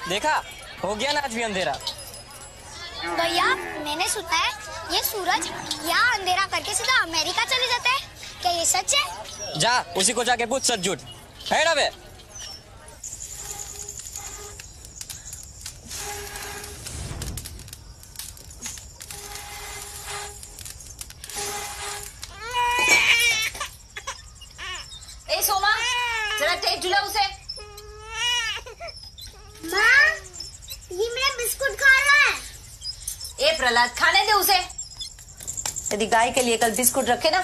देखा, हो गया ना आज भी अंधेरा। भैया मैंने सुना है ये सूरज यहाँ अंधेरा करके सीधा अमेरिका चले जाता है, क्या ये सच है? जा उसी को जाके पूछ सच झूठ। है ना बे? ए सोमा, जरा टेप झुला उसे। माँ, ये मेरा बिस्कुट खा रहा है। ए प्रहलाद, खाने दे उसे। यदि गाय के लिए कल बिस्कुट रखे ना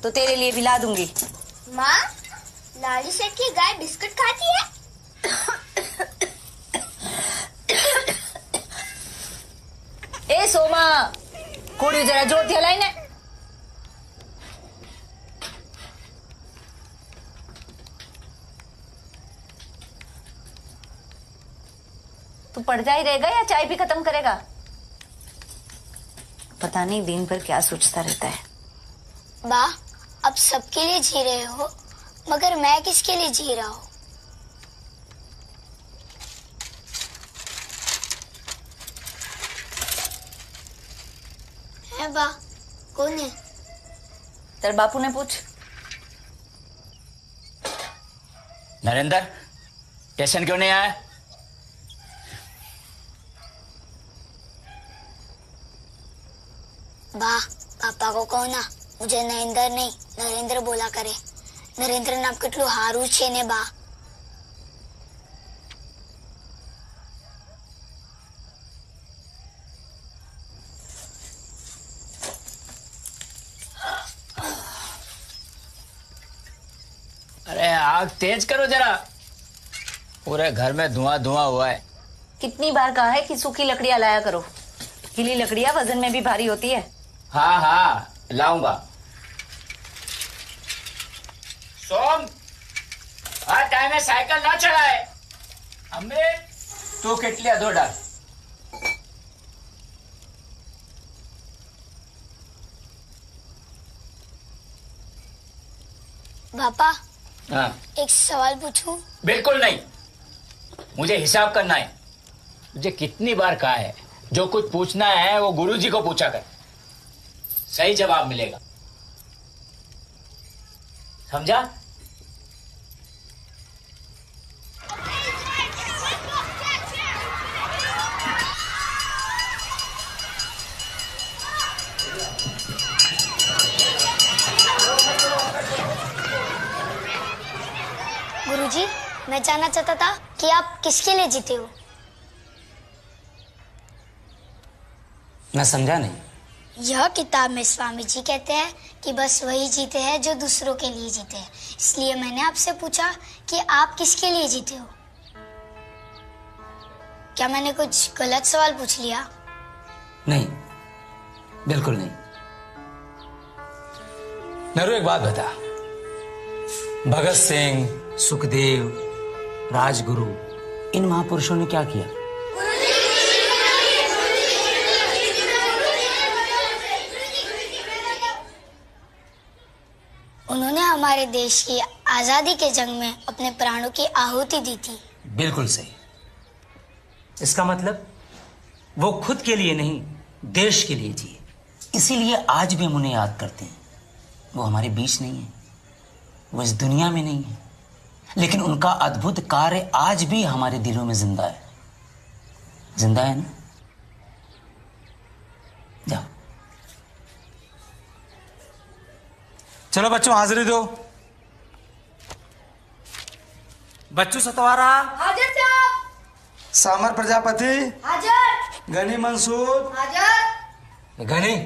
तो तेरे लिए भी ला दूंगी। माँ, लाली सेठ की गाय बिस्कुट खाती है? ए सोमा, कोड़ी जरा जोर थी हलाई ने। तू पढ़ता ही रहेगा या चाय भी खत्म करेगा? पता नहीं दिन भर क्या सोचता रहता है। बा, अब सबके लिए जी रहे हो, मगर मैं किसके लिए जी रहा हूँ? है बा, कौन है? तेरे बापू ने पूछ। नरेंद्र, स्टेशन क्यों नहीं आया? बा, पापा को कहो ना मुझे नरेंद्र नहीं नरेंद्र बोला करे। नरेंद्र नाम કેટલું હારું છે ને બા। अरे आग तेज करो जरा, पूरे घर में धुआं धुआं हुआ है। कितनी बार कहा है कि सूखी लकड़ियां लाया करो, गीली लकड़ियां वजन में भी भारी होती है। हाँ हाँ लाऊंगा। सोम, आ टाइम में साइकिल ना चलाए। अमृत, तू किटलिया धो डाल। पापा, हाँ, एक सवाल पूछूं? बिल्कुल नहीं, मुझे हिसाब करना है। मुझे कितनी बार कहा है जो कुछ पूछना है वो गुरुजी को पूछा कर, सही जवाब मिलेगा। समझा? गुरुजी, मैं जानना चाहता था कि आप किसके लिए जीते हो? मैं समझा नहीं। यह किताब में स्वामी जी कहते हैं कि बस वही जीते हैं जो दूसरों के लिए जीते हैं, इसलिए मैंने आपसे पूछा कि आप किसके लिए जीते हो। क्या मैंने कुछ गलत सवाल पूछ लिया? नहीं, बिल्कुल नहीं। नरू, एक बात बता, भगत सिंह, सुखदेव, राजगुरु, इन महापुरुषों ने क्या किया? उन्होंने हमारे देश की आजादी के जंग में अपने प्राणों की आहुति दी थी। बिल्कुल सही। इसका मतलब वो खुद के लिए नहीं, देश के लिए जिए। इसीलिए आज भी हम उन्हें याद करते हैं। वो हमारे बीच नहीं है, वो इस दुनिया में नहीं है, लेकिन उनका अद्भुत कार्य आज भी हमारे दिलों में जिंदा है। जिंदा है ना? जाओ। चलो बच्चों, हाजिरी दो। बच्चू सतवारा हाजिर साहब। सामर प्रजापति हाजिर। गनी मंसूर हाजिर। गनी,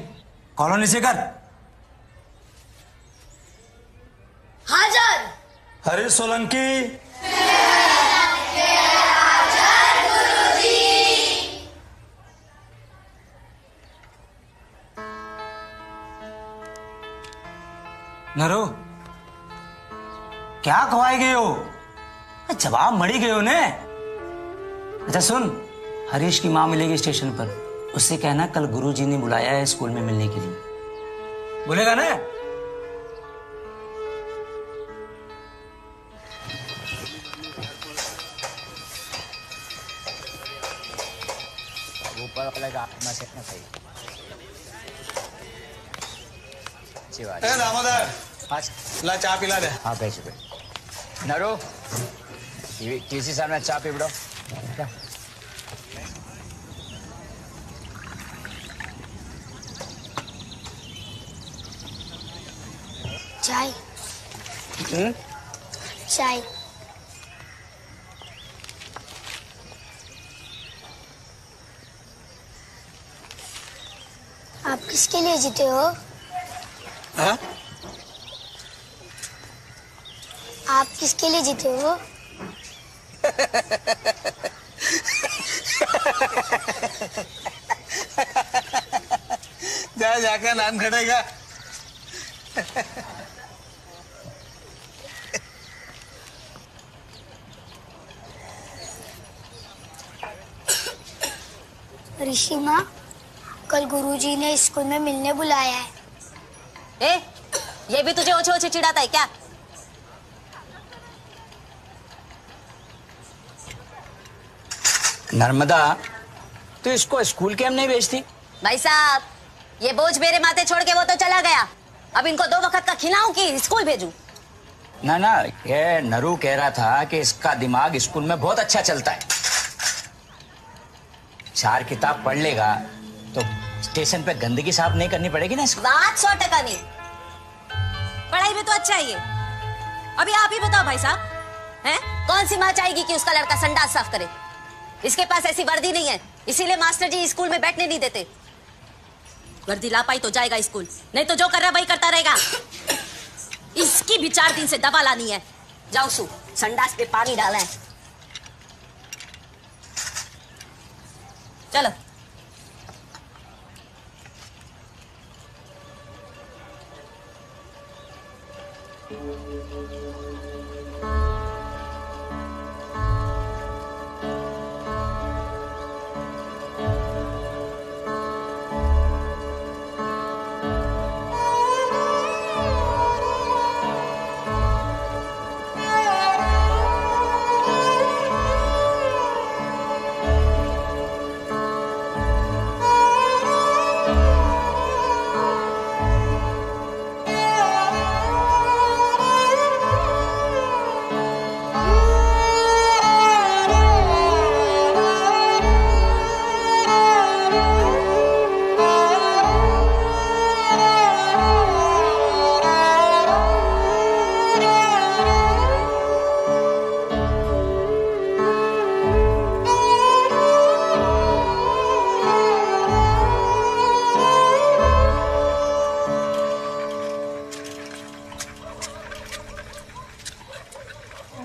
कॉलोनी से कर। हाजिर। हरीश सोलंकी नरो, क्या खवाए गए हो? जवाब मड़ी गए हो ने। अच्छा सुन, हरीश की माँ मिलेगी स्टेशन पर, उससे कहना कल गुरुजी ने बुलाया है स्कूल में मिलने के लिए। बोलेगा ना? वाला का आत्मा से ना सही अच्छी बात ए दामोदर आज ला चा पिला दे हाँ पैसे पे नरो टीसी सामने चा पी बिड़ो चाय चाय आप किसके लिए जीते हो? हाँ? आप किसके लिए जीते हो? जा जाकर नान खटेगा ऋषि माँ, कल गुरुजी ने स्कूल में मिलने बुलाया है। ए, ये भी तुझे ओछे ओछे चिढ़ाता है क्या? नर्मदा तू इसको स्कूल केम नहीं भेजती? भाई साहब, ये बोझ मेरे माथे छोड़ के वो तो चला गया। अब इनको 2 वक्त का खिलाऊं कि स्कूल भेजूं? ना ना, ये नरू कह रहा था कि इसका दिमाग स्कूल में बहुत अच्छा चलता है। 4 किताब पढ़ लेगा तो स्टेशन पे गंदगी साफ नहीं करनी पड़ेगी ना इसको। बात 100% नहीं। पढ़ाई में तो अच्छा ही है। अभी आप ही बताओ भाई साहब, हैं? कौन सी माँ चाहेगी कि उसका लड़का संडास साफ करे? इसके पास ऐसी वर्दी नहीं है, इसीलिए मास्टर जी स्कूल में बैठने नहीं देते। वर्दी ला पाई तो जाएगा स्कूल, नहीं तो जो कर रहा है वही करता रहेगा। इसकी भी 4 दिन से दवा लानी है। जाओ सु, संडास पे पानी डाला है। चलो।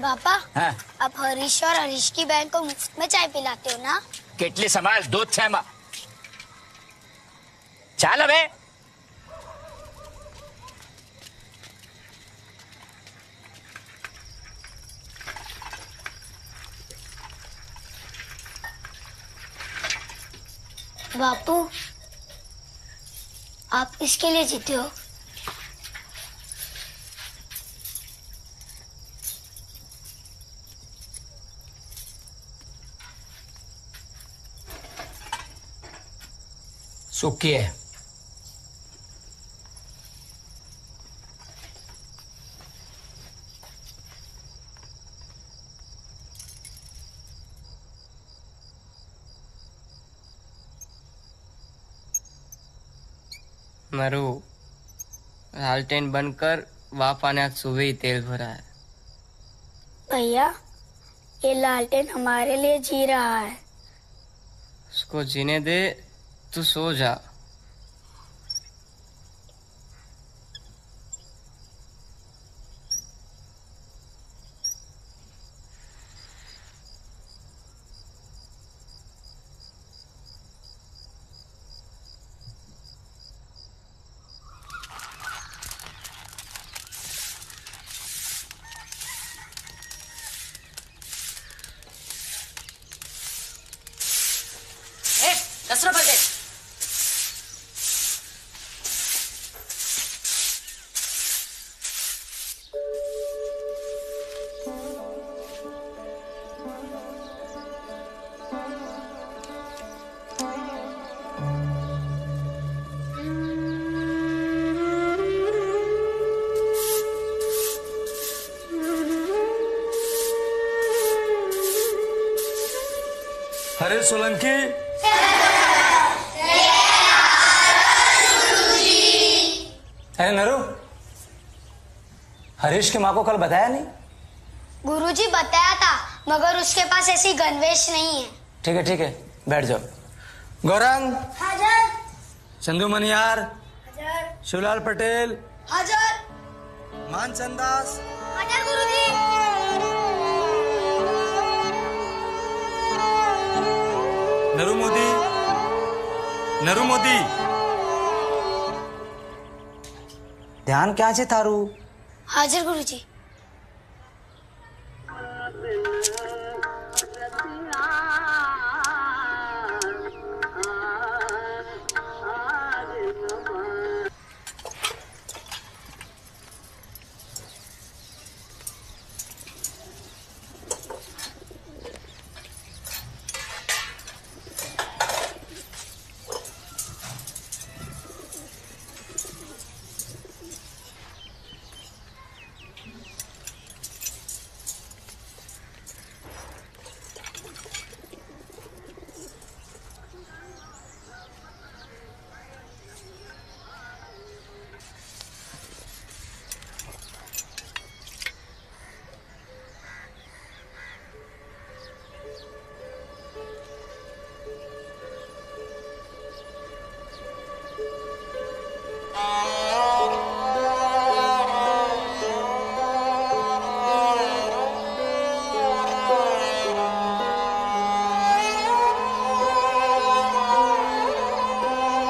पापा, हाँ? आप हरीश और हरीश की बहन को मुफ्त में चाय पिलाते हो ना? કેટલી સંભાળ દૂધ છે એમાં ચાલ હવે बापू, आप किसके लिए जीते हो? सूखी है मरु लालटेन बनकर वापा ने आज सुबह ही तेल भरा है। भैया, ये लालटेन हमारे लिए जी रहा है। उसको जीने दे, तू सो जा। कसरो भर दे। हरीश सोलंकी, अरे नरू, हरीश की माँ को कल बताया नहीं? गुरुजी बताया था, मगर उसके पास ऐसी गणवेश नहीं है। ठीक है, बैठ जाओ। गौरंग, हाजर। चंदू मनियार, हाजर। शिवलाल पटेल, हाजर। मानचंद दास, हाजर गुरुजी। नरू मोदी, ध्यान क्या છે તારું? हाजर गुरुजी।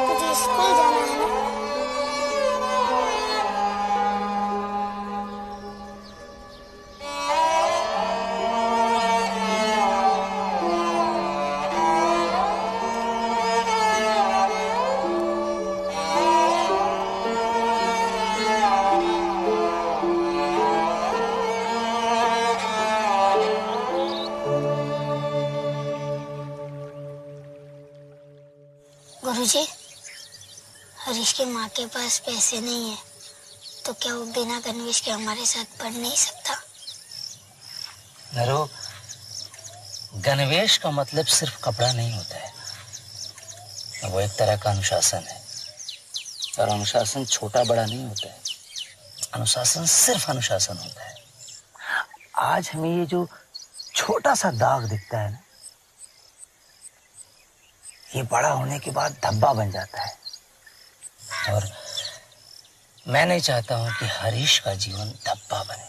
तुझे स्कूल जाना है ना? गुरुजी, हरीश की माँ के पास पैसे नहीं है, तो क्या वो बिना गणवेश के हमारे साथ पढ़ नहीं सकता? नरू, गणवेश का मतलब सिर्फ कपड़ा नहीं होता है, वो एक तरह का अनुशासन है। और अनुशासन छोटा बड़ा नहीं होता है, अनुशासन सिर्फ अनुशासन होता है। आज हमें ये जो छोटा सा दाग दिखता है ना, ये बड़ा होने के बाद धब्बा बन जाता है। और मैं नहीं चाहता हूं कि हरीश का जीवन धब्बा बने।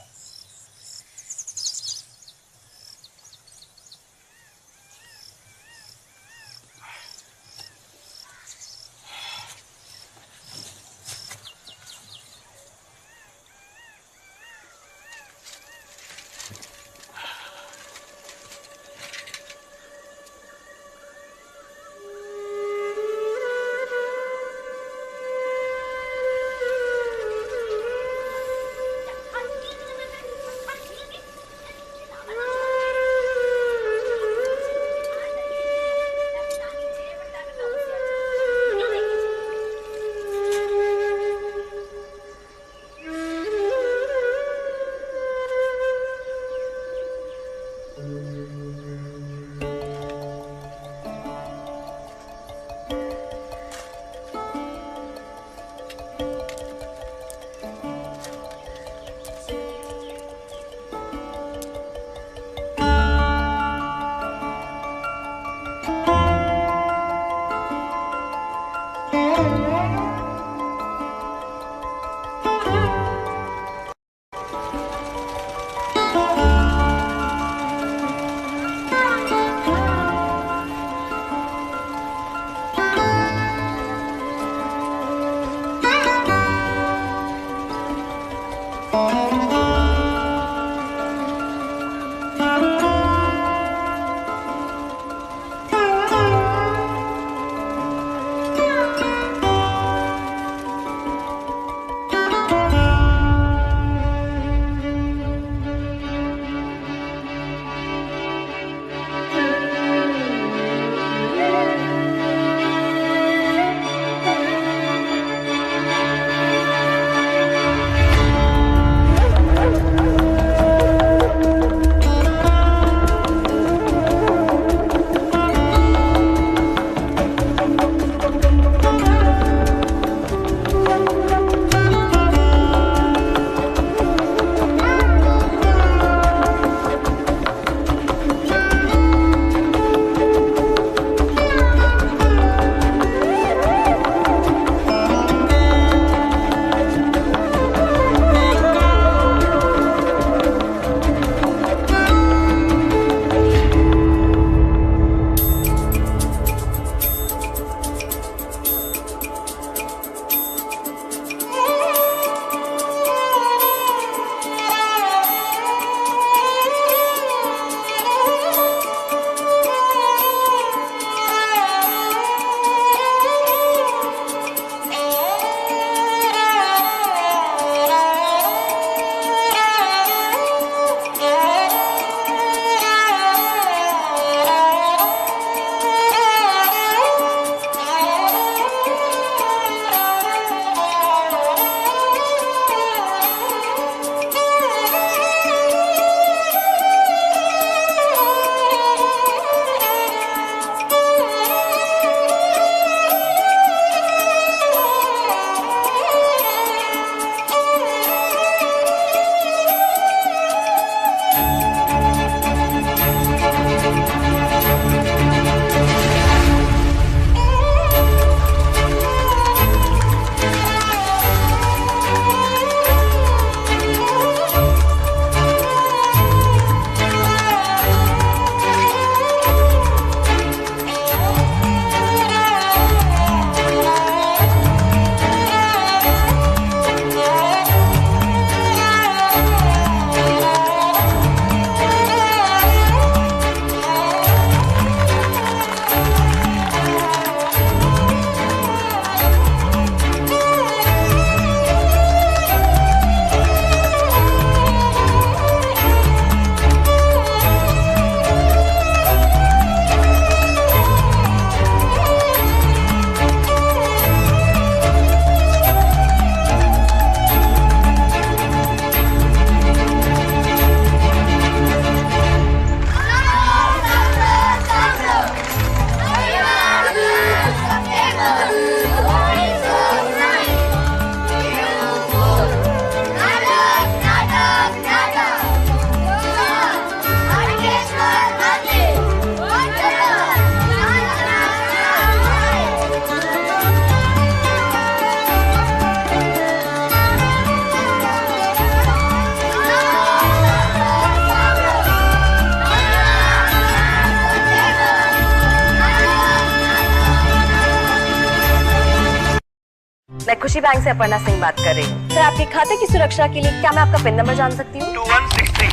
खुशी बैंक से अपर्णा सिंह बात कर रही हूँ। सर, आपके खाते की सुरक्षा के लिए क्या मैं आपका पिन नंबर जान सकती हूँ? 2163।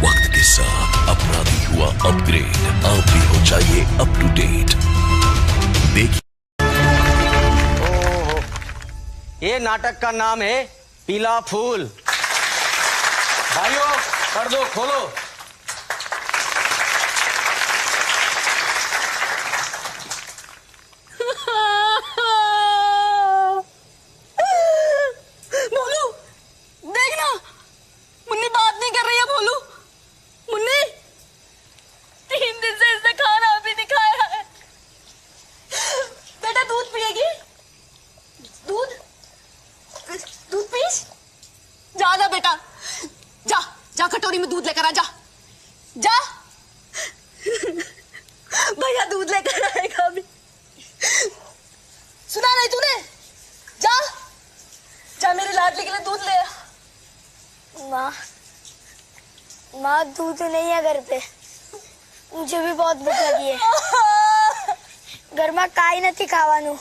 वक्त के साथ अपराधी हुआ अपग्रेड, आप भी हो जाइए अप टू डेट। देखिए, ये नाटक का नाम है पीला फूल। भाइयों कर दो, खोलो। भोलू, देखना, मुन्नी बात नहीं कर रही है। भोलू, मुन्नी 3 दिन से इसने खाना भी नहीं खाया है। बेटा दूध पिएगी? दूध पीस? जा ना बेटा, जा जा, कटोरी में दूध लेकर आ, जा जा। भैया दूध लेकर आएगा अभी। सुना नहीं तूने? जा जा, मेरे लाडली के लिए दूध ले आ। माँ दूध नहीं है घर पे, मुझे भी बहुत भूख लगी है। घर में काई नहीं खावानू।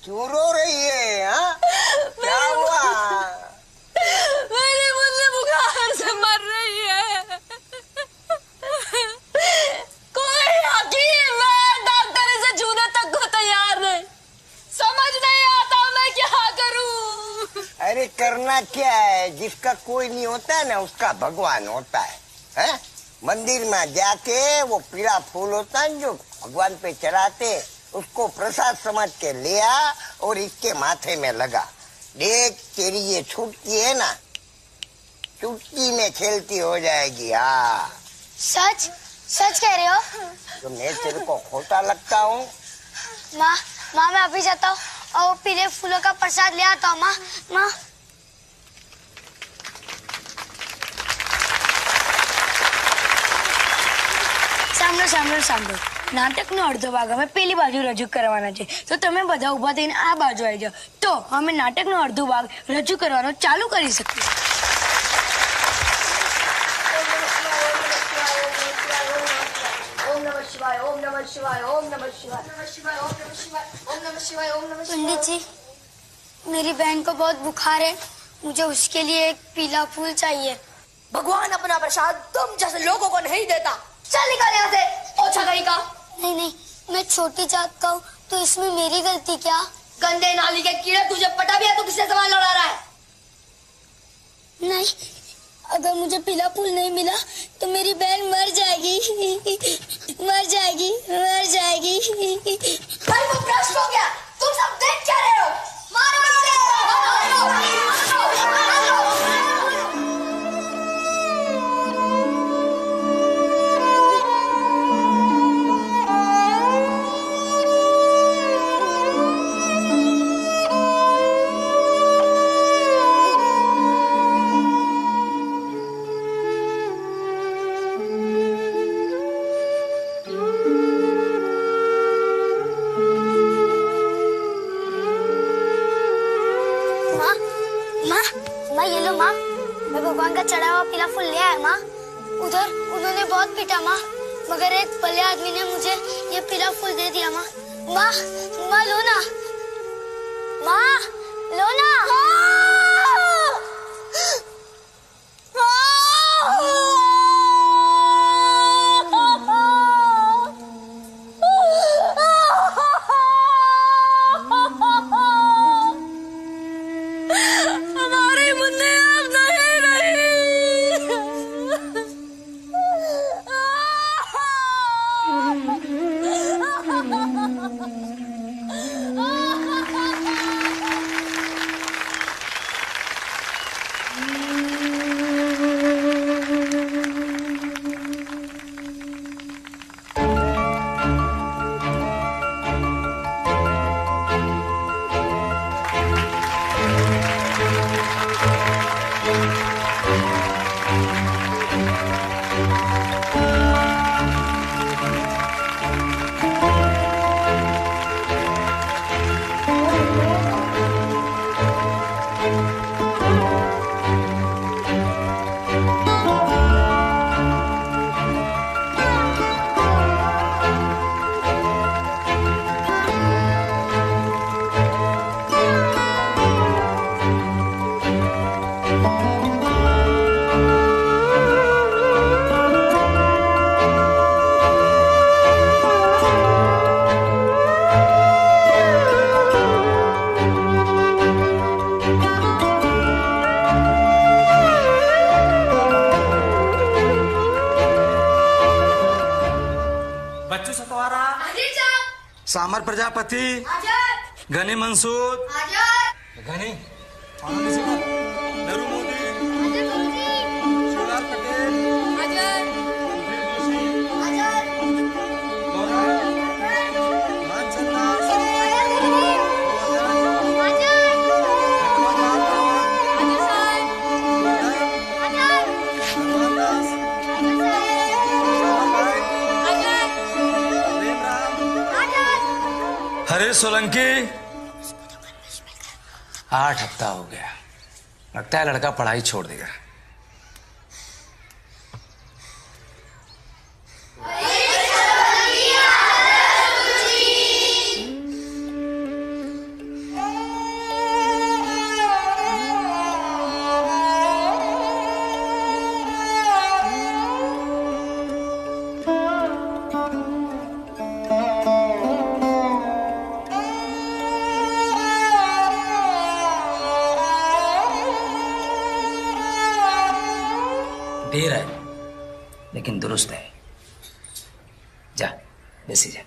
क्यों रो रही है? हाँ, क्या हुआ? मेरी मुन्नी बुखार से मर रही है। कोई हकीम है डॉक्टर इसे छूने तक को तैयार नहीं। समझ नहीं आता मैं क्या करूं। अरे करना क्या है, जिसका कोई नहीं होता है ना उसका भगवान होता है, हैं? मंदिर में जाके वो पीला फूल होता है जो भगवान पे चढ़ाते, उसको प्रसाद समझ के लिया और इसके माथे में लगा। देख तेरी ये छुटकी है ना, चुटकी में खेलती हो जाएगी। हाँ, सच सच कह रहे हो? तो मैं तेरे को खोटा लगता हूँ? माँ मैं अभी जाता हूँ और पीले फूलों का प्रसाद ले आता हूँ। माँ સાંભળો નાટકનો અડધો ભાગ અમે પેલી બાજુ રજૂ કરવાના છે, તો તમે બધા ઊભા થઈને આ બાજુ આવી જાઓ, તો અમે નાટકનો અડધો ભાગ રજૂ કરવાનો ચાલુ કરી શકીએ। पंडित जी, मेरी बहन को बहुत बुखार है, मुझे उसके लिए एक पीला फूल चाहिए। ભગવાન अपना प्रसाद तुम जैसे लोगों को नहीं देता। चल निकल यहाँ से, ओछा कहीं का। नहीं, मैं छोटी जात का हूँ, तो इसमें मेरी गलती क्या? गंदे नाली के कीड़े, तुझे पता भी है तू किससे सवाल लड़ा रहा है? नहीं, अगर मुझे पीला फूल नहीं मिला तो मेरी बहन मर जाएगी। भाई वो भ्रष्ट हो गया, तुम सब देख क्या रहे हो? मारो इसे! माँ ये लो माँ, मैं भगवान का चढ़ा हुआ पीला फूल ले आया माँ। उधर उन्होंने बहुत पीटा माँ, मगर एक भले आदमी ने मुझे ये पीला फूल दे दिया माँ। माँ लो ना, माँ लो ना। हमारी मुन्नी अब नहीं रही। सामर प्रजापति, गनी मंसूर, गनी नरू मोदी, शिवलाल पटेल, हरीश सोलंकी। 8 हफ्ता हो गया, लगता है लड़का पढ़ाई छोड़ देगा। देर है लेकिन दुरुस्त है। जा बेसी जा।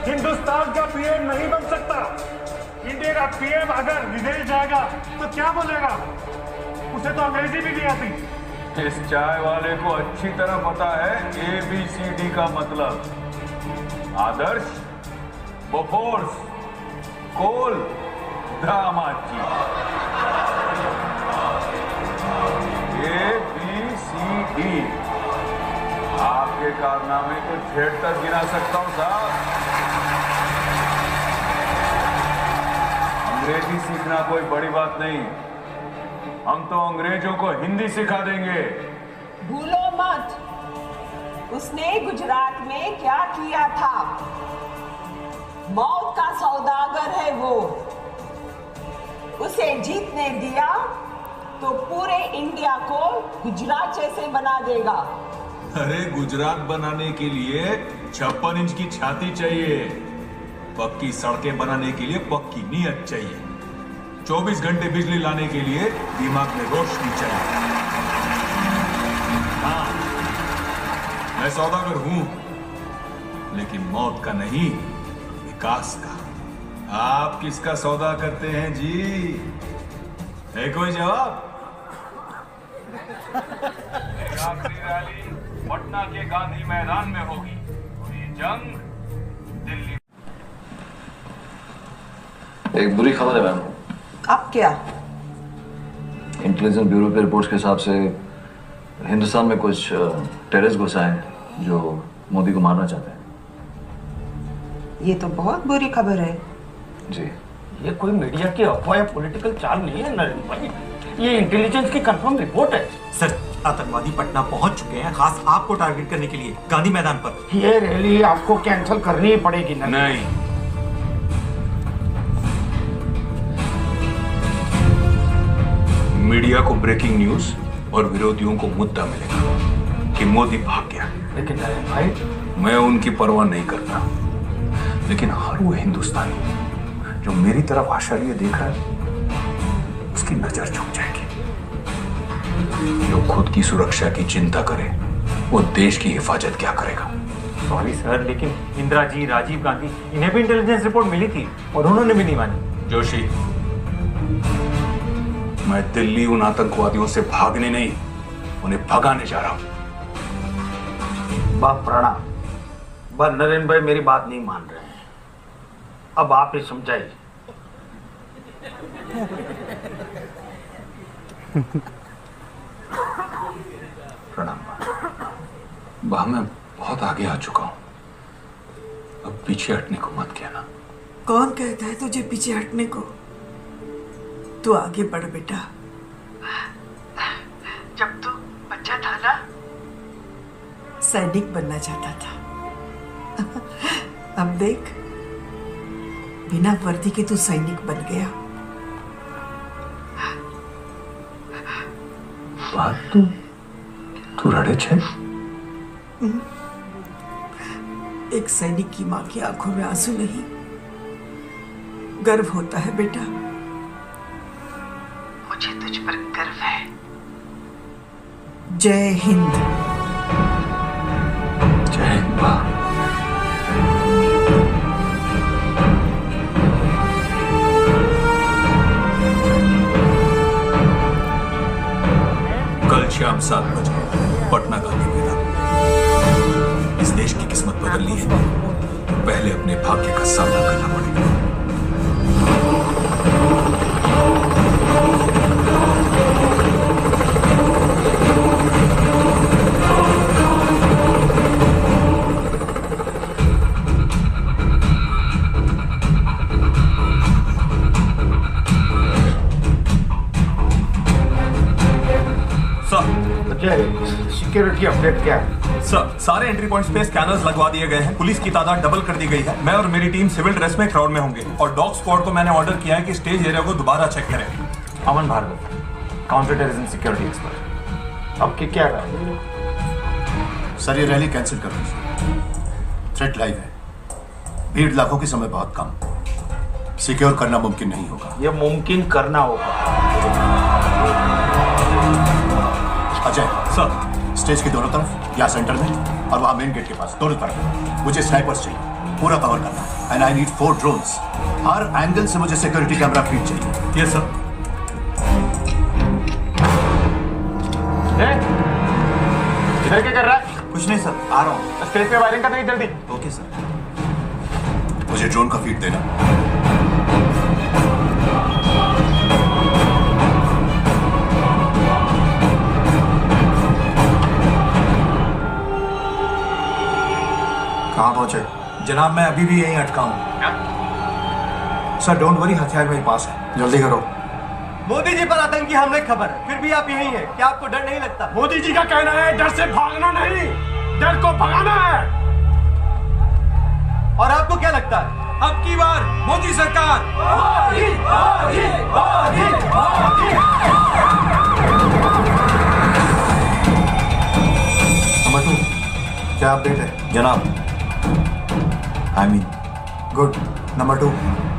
हिंदुस्तान का पीएम नहीं बन सकता। इंडिया का पीएम अगर विदेश जाएगा तो क्या बोलेगा? उसे तो अंग्रेजी भी नहीं आती। इस चाय वाले को अच्छी तरह पता है ABCD का मतलब। आदर्श, बोफोर्स, कोल, दामाजी। ABCD। आपके कारनामे को छेड़ तक गिना सकता हूं साहब। अंग्रेजी सीखना कोई बड़ी बात नहीं। हम तो अंग्रेजों को हिंदी सिखा देंगे। भूलो मत, उसने गुजरात में क्या किया था। मौत का सौदागर है वो। उसे जीतने दिया तो पूरे इंडिया को गुजरात जैसे बना देगा। अरे गुजरात बनाने के लिए 56 इंच की छाती चाहिए। पक्की सड़कें बनाने के लिए पक्की नीयत चाहिए। 24 घंटे बिजली लाने के लिए दिमाग में रोशनी चाहिए। हाँ, मैं सौदागर हूं, लेकिन मौत का नहीं, विकास का। आप किसका सौदा करते हैं जी? है कोई जवाब? आखिरी रैली पटना के गांधी मैदान में होगी और ये जंग दिल्ली। एक बुरी खबर है मैम। अब क्या? इंटेलिजेंस ब्यूरो के रिपोर्ट्स के हिसाब से हिंदुस्तान में कुछ टेररिस्ट घुसा है जो मोदी को मारना चाहते हैं। ये तो बहुत बुरी खबर है। जी, ये कोई मीडिया की अफवाह या पॉलिटिकल चाल नहीं है नरेंद्र भाई, ये इंटेलिजेंस की कंफर्म रिपोर्ट है। सर, आतंकवादी पटना पहुंच चुके हैं, खास आपको टारगेट करने के लिए गांधी मैदान पर। ये रैली आपको कैंसिल करनी ही पड़ेगी ना? नहीं, मीडिया को ब्रेकिंग न्यूज और विरोधियों को मुद्दा मिलेगा कि मोदी भाग गया। लेकिन नरेंद्र भाई, मैं उनकी परवाह नहीं करता, लेकिन हर वो हिंदुस्तानी जो मेरी तरफ आशालिए देख रहा है, उसकी नजर झुक जाएगी। जो खुद की सुरक्षा की चिंता करे, वो देश की हिफाजत क्या करेगा? सॉरी सर, लेकिन इंदिरा जी, राजीव गांधी, इन्हें भी इंटेलिजेंस रिपोर्ट मिली थी और उन्होंने भी नहीं मानी। जोशी, मैं दिल्ली उन आतंकवादियों से भागने नहीं, उन्हें भगाने जा रहा हूं। बाप प्रणाम। बस नरेंद्र भाई मेरी बात नहीं मान रहे हैं, अब आप ही समझाइए। प्रणाम बा, मैं बहुत आगे आ चुका हूं, अब पीछे हटने को मत कहना। कौन कहता है तुझे पीछे हटने को? तू आगे बढ़ बेटा। जब तू बच्चा था ना, सैनिक बनना चाहता था। अब देख, बिना वर्दी के तू सैनिक बन गया। बात तू रड़े छे? एक सैनिक की मां की आंखों में आंसू नहीं, गर्व होता है बेटा। मुझे तुझ पर गर्व है। जय हिंद। जय हिंद बा। कल शाम 7 बजे पटना गांधी मैदान। इस देश की किस्मत बदलनी है तो पहले अपने भाग्य का सामना करना पड़ेगा। सिक्योरिटी अपडेट क्या है? सर, सारे एंट्री पॉइंट्स पे स्कैनर्स लगवा दिए गए हैं। पुलिस की तादाद डबल कर दी गई है। मैं और मेरी टीम सिविल ड्रेस में क्राउड में होंगे और डॉग स्क्वाड को मैंने ऑर्डर किया है कि स्टेज एरिया को दोबारा चेक करें। Aman Bhargava, counter terrorism security expert. आपकी क्या राय है? सर, ये रैली कैंसिल कर दीजिए। थ्रेट लाइव है, भीड़ लाखों की, समय बहुत कम, सिक्योर करना मुमकिन नहीं होगा। ये मुमकिन करना होगा। अजय सर, स्टेज के दोनों तरफ या सेंटर में और वहां मेन गेट के पास, दोनों तरफ मुझे स्नाइपर्स चाहिए। पूरा कवर करना है and I need 4 drones. Her angle से मुझे सिक्योरिटी कैमरा फीड चाहिए। Yes sir. इधर क्या कर रहा है? कुछ नहीं सर, आ रहा हूँ। स्टेज पे वायरिंग कर देंगे जल्दी। Okay sir. मुझे ड्रोन का फीड देना। कहाँ पहुंचे? जनाब मैं अभी भी यहीं अटका हूँ। सर डोंट वरी, हथियार मेरे पास है। जल्दी करो। मोदी जी पर आतंकी हमले की खबर है, फिर भी आप यहीं हैं। क्या आपको डर नहीं लगता? मोदी जी का कहना है डर से भागना नहीं, डर को भगाना है। और आपको क्या लगता है? अब की बार मोदी सरकार। नंबर 2, क्या अपडेट है? जनाब I mean good. Number 2,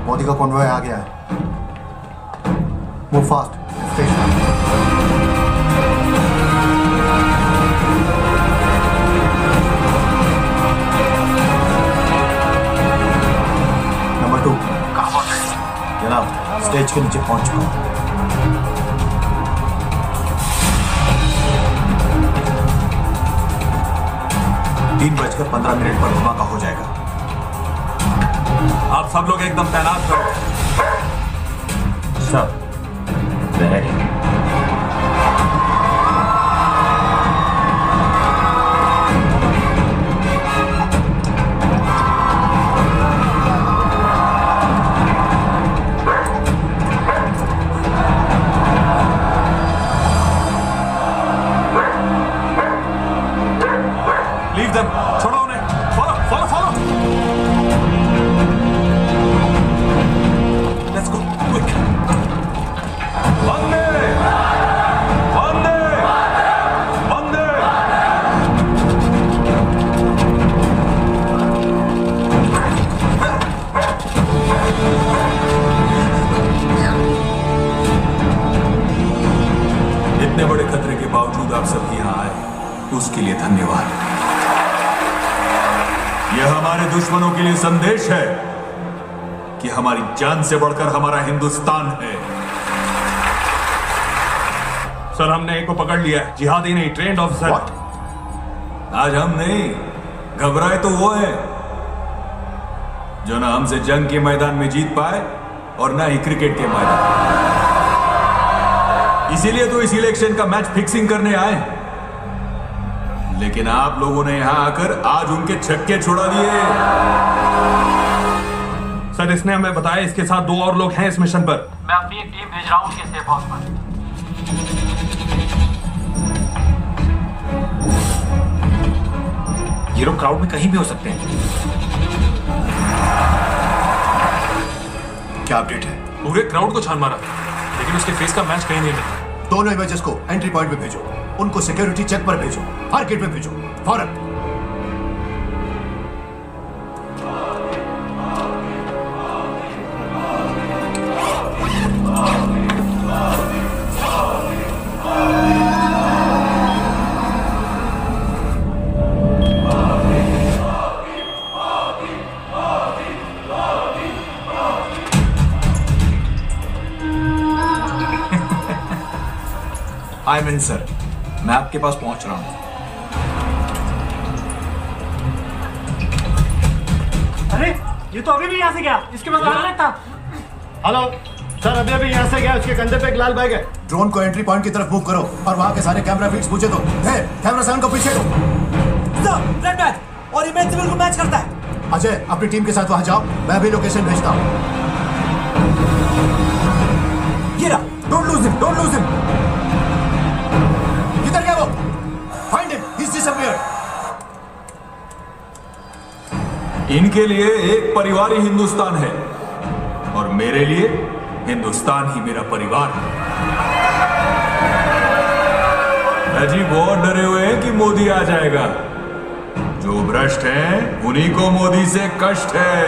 Modi का कॉन्वॉय आ गया है। Move fast. स्टेशन। नंबर 2 कहाँ पहुंचे? जनाब स्टेज के नीचे पहुंच चुका हूँ। 3:15 पर धमाका हो जाएगा। आप सब लोग एकदम तैनात करो। Sir ready. लीव देम, छोड़ो उन्हें। Follow follow follow. Let's go quick. वंदे वंदे वंदे। इतने बड़े खतरे के बावजूद आप सब यहाँ आए, उसके लिए धन्यवाद। यह हमारे दुश्मनों के लिए संदेश है कि हमारी जान से बढ़कर हमारा हिंदुस्तान है। सर हमने एक को पकड़ लिया है, जिहादी नहीं, ट्रेंड ऑफिसर। आज हम नहीं, घबराए तो वो है जो ना हमसे जंग के मैदान में जीत पाए और ना ही क्रिकेट के मैदान। इसीलिए तो इस इलेक्शन का मैच फिक्सिंग करने आए। लेकिन आप लोगों ने यहां आकर आज उनके छक्के छुड़ा दिए। सर इसने हमें बताया इसके साथ 2 और लोग हैं इस मिशन पर। मैं अपनी एक टीम भेज रहा हूं उनके सेफ हाउस पर। ये लोग क्राउड में कहीं भी हो सकते हैं। क्या अपडेट है? पूरे क्राउड को छान मारा, लेकिन उसके फेस का मैच कहीं नहीं मिला। दोनों इमेजेस को एंट्री पॉइंट पे भेजो, उनको सिक्योरिटी चेक पर भेजो, हर गेट पे भेजो फौरन। आई मीन सर, मैं आपके पास पहुंच रहा हूं। अरे ये तो अभी भी यहाँ से गया, इसके पास लाल था। हेलो सर, अभी अभी यहाँ से गया, उसके कंधे पे एक लाल बैग है। ड्रोन को एंट्री पॉइंट की तरफ मूव करो और वहां के सारे कैमरा फीड्स पूछे दो। कैमरा 7 को पीछे दो। रेड बैग और इमेज सिविल को मैच करता है। अजय अपनी टीम के साथ वहां जाओ, मैं भी लोकेशन भेजता हूं। ये रहा, don't lose him, don't lose him. किधर गया वो? Find him, he is disappeared. इनके लिए एक परिवार ही हिंदुस्तान है और मेरे लिए हिंदुस्तान ही मेरा परिवार है। अजी बहुत डरे हुए हैं कि मोदी आ जाएगा। जो भ्रष्ट हैं उन्हीं को मोदी से कष्ट है।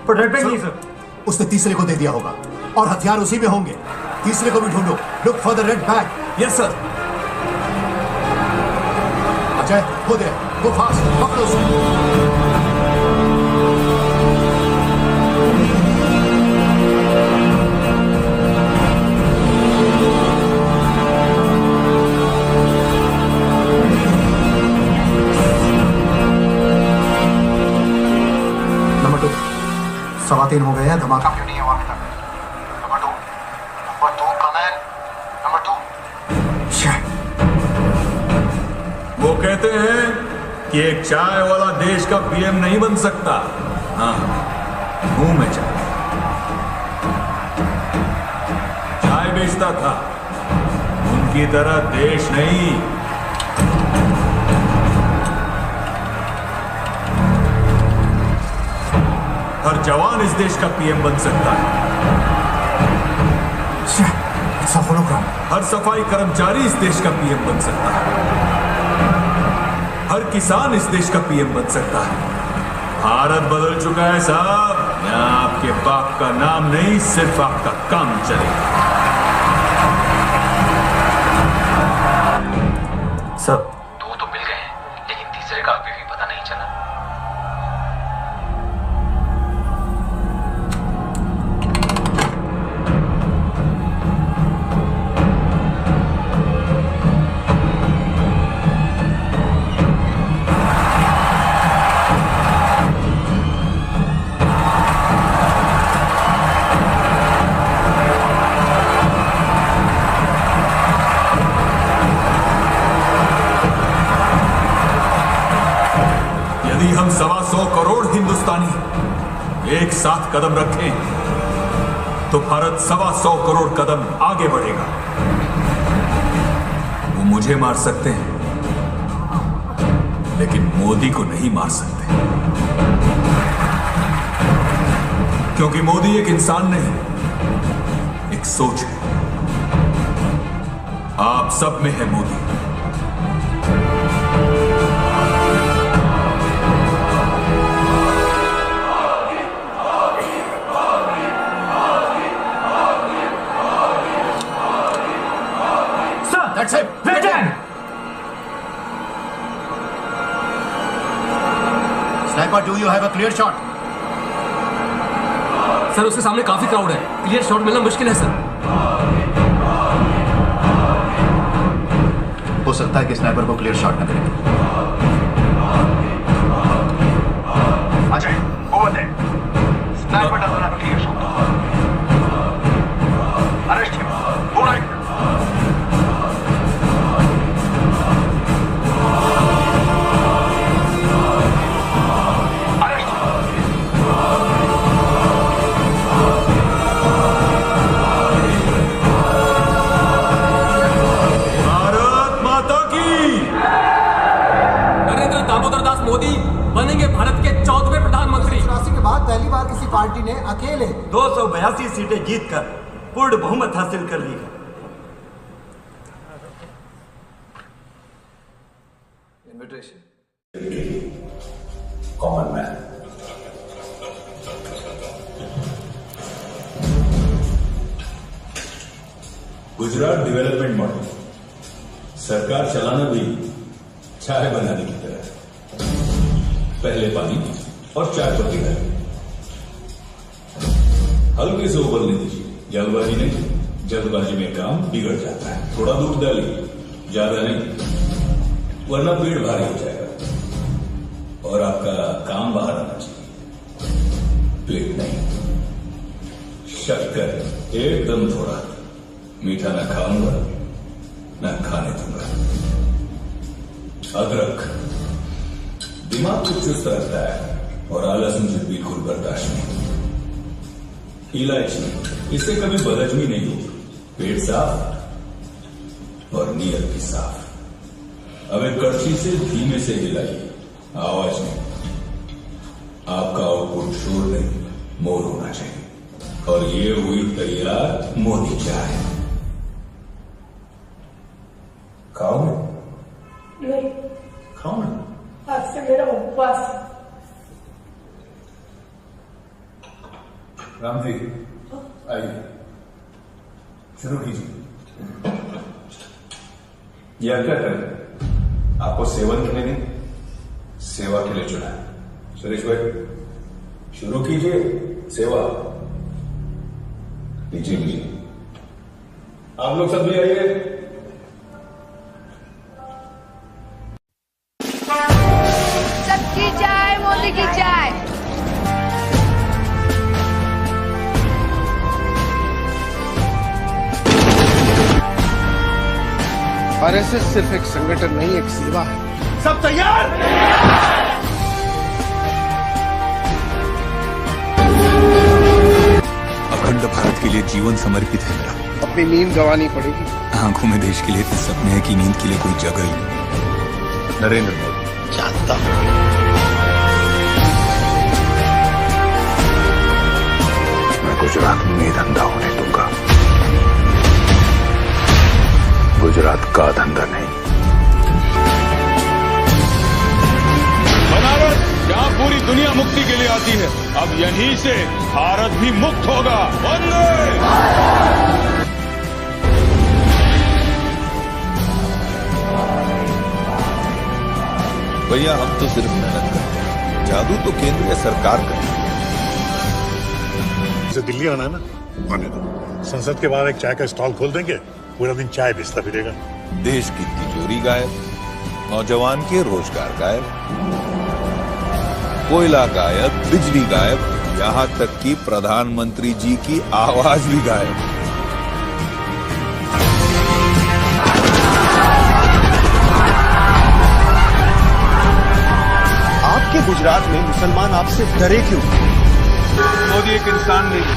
पर रेड बैग नहीं सर। उसने तीसरे को दे दिया होगा और हथियार उसी में होंगे। तीसरे को भी ढूंढो। Look for the red bag. Yes sir. Ajay हो दे, गो फास्ट, पकड़ो उसे। नंबर 2 3:15 हो गए हैं, धमाका क्यों नहीं हुआ अभी तक? Number 2 comment. नंबर 2 वो कहते हैं कि एक चाय वाला देश का पीएम नहीं बन सकता। हाँ, हूं मैं चाय बेचता था, उनकी तरह देश नहीं। हर जवान इस देश का पीएम बन सकता है। हर सफाई कर्मचारी इस देश का पीएम बन सकता है। हर किसान इस देश का पीएम बन सकता है। भारत बदल चुका है साहब। यहाँ आपके बाप का नाम नहीं, सिर्फ आपका काम चलेगा। सर 2 तो मिल गए हैं, लेकिन तीसरे का अभी भी पता नहीं चला। यदि हम 125 करोड़ हिंदुस्तानी एक साथ कदम रखें तो भारत 125 करोड़ कदम आगे बढ़ेगा। वो मुझे मार सकते हैं, लेकिन मोदी को नहीं मार सकते, क्योंकि मोदी एक इंसान नहीं, एक सोच है। आप सब में है Modi. That's it. Sniper, do you have a clear shot? Sir उसके सामने काफी क्राउड है, क्लियर शॉट मिलना मुश्किल है सर। हो सकता है कि स्नाइपर को क्लियर शॉट न करें। Ajay, over there. Sniper doesn't have a clear shot. Arrest him. Go right. Modi बनेंगे भारत के 14वें प्रधानमंत्री। 1984 के बाद पहली बार किसी पार्टी ने अकेले 282 सीटें जीतकर पूर्ण बहुमत हासिल कर ली है। Common man. Gujarat development model सरकार चलाना भी चाय बनाने की तरह। पहले पानी और चाय पत्ती डालिए, हल्के से उबलने दीजिए, जल्दबाजी नहीं। जल्दबाजी में काम बिगड़ जाता है। थोड़ा दूध डालिए, ज्यादा नहीं, वरना पेट भारी हो जाएगा और आपका काम बाहर आना चाहिए, पेट नहीं। शक्कर एकदम थोड़ा, मीठा ना खाऊंगा ना खाने दूंगा। अदरक दिमाग को चुस्त रखता है और आलस मुझे बिल्कुल बर्दाश्त नहीं। इलायची, इससे कभी बदहजमी नहीं होगी। पेट साफ और नीयत भी साफ। अब एक कड़छी से धीमे से हिलाइए, आवाज नहीं। आपका आउटपुट शोर नहीं, मोर होना चाहिए। और ये हुई तैयार मोदी चाय। खाओगे? नहीं, खाओ ना। आज से मेरा उपवास। राम जी आइए, शुरू कीजिए। यह क्या करें? आपको सेवन के लिए नहीं, सेवा के लिए चुना है। सुरेश भाई शुरू कीजिए सेवा। लीजिए लीजिए, आप लोग सब भी आइए। सबकी चाय, मोदी की चाय। आरएसएस सिर्फ एक संगठन नहीं, एक सेवा है। सब तैयार? अखंड भारत के लिए जीवन समर्पित है मेरा। अपनी नींद गंवानी पड़ेगी। आंखों में देश के लिए इतने सपने हैं कि नींद के लिए कोई जगह ही नहीं। नरेंद्र मोदी जानता हूं। मैं गुजरात में धंधा होने दूंगा, गुजरात का धंधा नहीं। बनारस जहाँ पूरी दुनिया मुक्ति के लिए आती है, अब यहीं से भारत भी मुक्त होगा। वंदे भैया, हम तो सिर्फ मेहनत करते हैं, जादू तो केंद्रीय सरकार करती है। इसे दिल्ली आना है ना, आने दो। संसद के बाहर एक चाय का स्टॉल खोल देंगे, पूरा दिन चाय बेचता फिरेगा। देश की तिजोरी गायब, नौजवान के रोजगार गायब, कोयला गायब, बिजली गायब, यहाँ तक कि प्रधानमंत्री जी की आवाज भी गायब। आपके गुजरात में मुसलमान आपसे डरे क्यों? मोदी एक इंसान नहीं,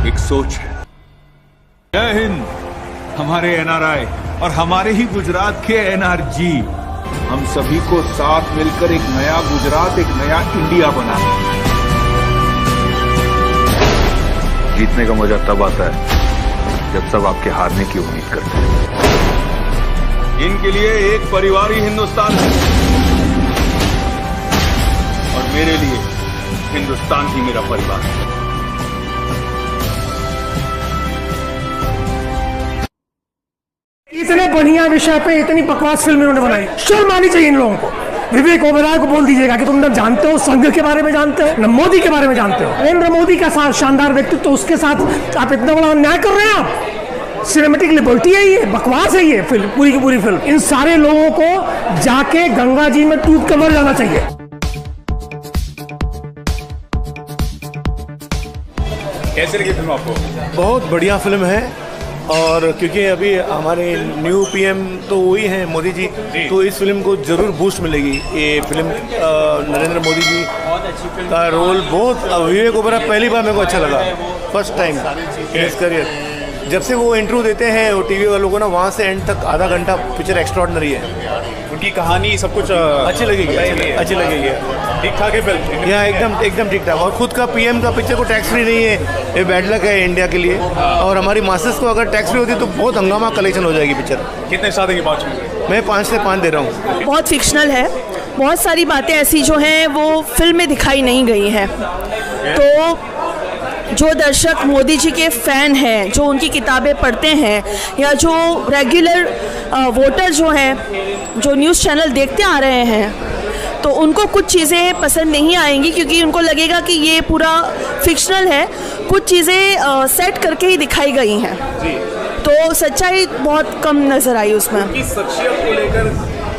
एक सोच है। जय हिंद हमारे एनआरआई और हमारे ही गुजरात के एनआरजी, हम सभी को साथ मिलकर एक नया गुजरात, एक नया इंडिया बनाना। जीतने का मजा तब आता है जब सब आपके हारने की उम्मीद करते हैं। इनके लिए एक परिवार ही हिंदुस्तान है और मेरे लिए हिंदुस्तान ही मेरा परिवार है। इतने बढ़िया विषय पे इतनी बकवास फिल्म इन्होंने बनाई, शर्म आनी चाहिए इन लोगों को। विवेक ओबेरॉय को बोल दीजिएगा कि तुम न जानते हो संघ के बारे में जानते हो, न मोदी के बारे में जानते हो। नरेंद्र मोदी का साथ शानदार व्यक्तित्व, तो उसके साथ आप इतना बड़ा अन्याय कर रहे हैं। आप सिनेमेटिक लिबर्टी है, ये बकवास है। ये फिल्म पूरी की पूरी फिल्म, इन सारे लोगों को जाके गंगा जी में टूट कर मर जाना चाहिए। कैसे लगी फिल्म आपको? बहुत बढ़िया फिल्म है, और क्योंकि अभी हमारे न्यू पीएम तो वही हैं मोदी जी, तो इस फिल्म को जरूर बूस्ट मिलेगी। ये फिल्म नरेंद्र मोदी जी का रोल बहुत, विवेक ओबेरॉय पहली बार मेरे को अच्छा लगा, first time in his career. जब से वो इंटरव्यू देते हैं वो टीवी वालों को ना, वहाँ से एंड तक आधा घंटा पिक्चर एक्स्ट्राऑर्डिनरी है। उनकी कहानी सब कुछ अच्छी लगेगी, अच्छी लगेगी। ठीक ठाक है फिल्म, यहाँ एकदम ठीक ठाक। और खुद का पीएम का पिक्चर को टैक्स फ्री नहीं है, ये बैड लक है इंडिया के लिए। और हमारी मासेस को अगर टैक्स फ्री होती तो बहुत हंगामा कलेक्शन हो जाएगी पिक्चर। कितने साल की बात है? मैं 5 से 5 दे रहा हूँ। बहुत फिक्शनल है, बहुत सारी बातें ऐसी जो हैं वो फिल्म में दिखाई नहीं गई हैं। तो जो दर्शक मोदी जी के फ़ैन हैं, जो उनकी किताबें पढ़ते हैं, या जो रेगुलर वोटर जो हैं, जो न्यूज़ चैनल देखते आ रहे हैं, तो उनको कुछ चीज़ें पसंद नहीं आएंगी, क्योंकि उनको लगेगा कि ये पूरा फिक्शनल है, कुछ चीज़ें सेट करके ही दिखाई गई हैं। तो सच्चाई बहुत कम नज़र आई उसमें। उनकी शख्सियत को लेकर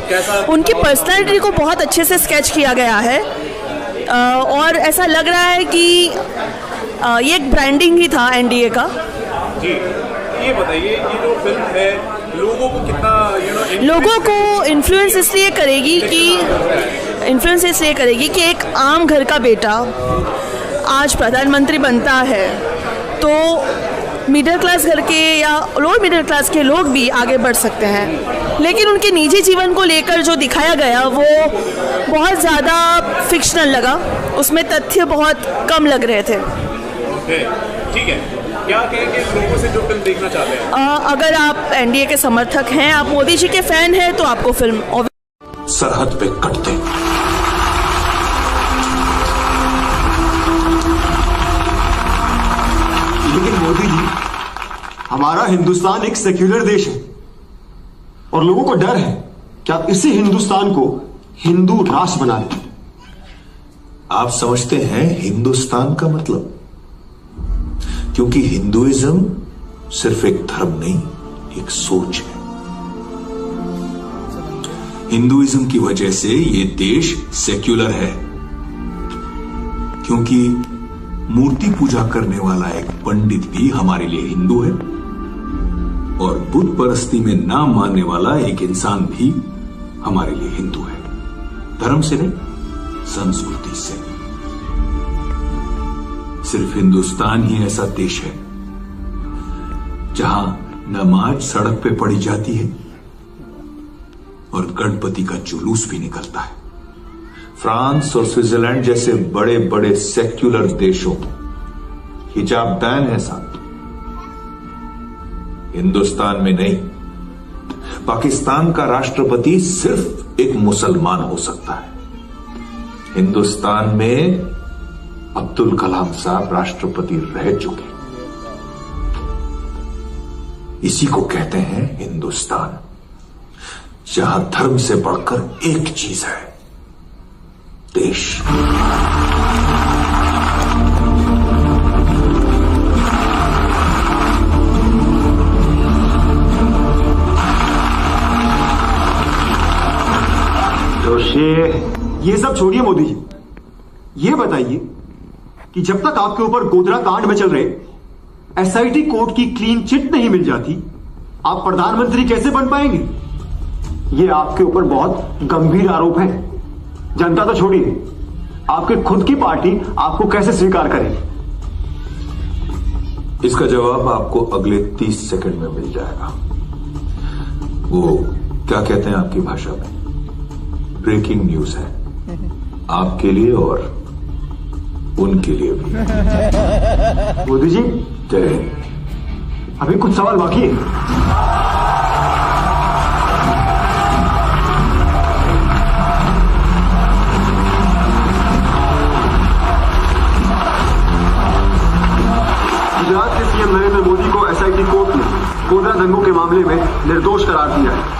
कैसा? उनकी पर्सनैलिटी को बहुत अच्छे से स्केच किया गया है, और ऐसा लग रहा है कि ये एक ब्रांडिंग ही था एनडीए का। जी, ये बताइए, ये जो फिल्म है लोगों को कितना लोगों को इन्फ्लुएंस इसलिए करेगी कि एक आम घर का बेटा आज प्रधानमंत्री बनता है, तो मिडिल क्लास घर के या लोअर मिडिल क्लास के लोग भी आगे बढ़ सकते हैं। लेकिन उनके निजी जीवन को लेकर जो दिखाया गया वो बहुत ज़्यादा फिक्शनल लगा, उसमें तथ्य बहुत कम लग रहे थे। ठीक है, क्या कहेंगे लोगों से जो फिल्म देखना चाहते हैं? अगर आप एनडीए के समर्थक हैं, आप मोदी जी के फैन हैं, तो आपको फिल्म सरहद पे कटते हमारा हिंदुस्तान एक सेक्युलर देश है और लोगों को डर है कि आप इसी हिंदुस्तान को हिंदू राष्ट्र बना दें। आप समझते हैं हिंदुस्तान का मतलब? क्योंकि हिंदुइज्म सिर्फ एक धर्म नहीं, एक सोच है। हिंदुइज्म की वजह से ये देश सेक्युलर है, क्योंकि मूर्ति पूजा करने वाला एक पंडित भी हमारे लिए हिंदू है और बुत परस्ती में नाम मानने वाला एक इंसान भी हमारे लिए हिंदू है। धर्म से नहीं, संस्कृति से। सिर्फ हिंदुस्तान ही ऐसा देश है जहां नमाज सड़क पे पढ़ी जाती है और गणपति का जुलूस भी निकलता है। फ्रांस और स्विट्जरलैंड जैसे बड़े बड़े सेक्युलर देशों में हिजाब बैन है साहब, हिंदुस्तान में नहीं। पाकिस्तान का राष्ट्रपति सिर्फ एक मुसलमान हो सकता है। हिंदुस्तान में अब्दुल कलाम साहब राष्ट्रपति रह चुके। इसी को कहते हैं हिंदुस्तान, जहां धर्म से बढ़कर एक चीज है, देश। जोशी, ये सब छोड़िए मोदी जी, ये बताइए कि जब तक आपके ऊपर गोधरा कांड में चल रहे एसआईटी कोर्ट की क्लीन चिट नहीं मिल जाती, आप प्रधानमंत्री कैसे बन पाएंगे? ये आपके ऊपर बहुत गंभीर आरोप है। जनता तो छोड़िए, आपके खुद की पार्टी आपको कैसे स्वीकार करेगी? इसका जवाब आपको अगले 30 सेकंड में मिल जाएगा। वो क्या कहते हैं आपकी भाषा में, ब्रेकिंग न्यूज है, आपके लिए और उनके लिए भी। मोदी जी, जय हिंद। अभी कुछ सवाल बाकी है। गुजरात के सीएम नरेंद्र मोदी को एसआईटी कोर्ट ने गोधरा दंगों के मामले में निर्दोष करार दिया है।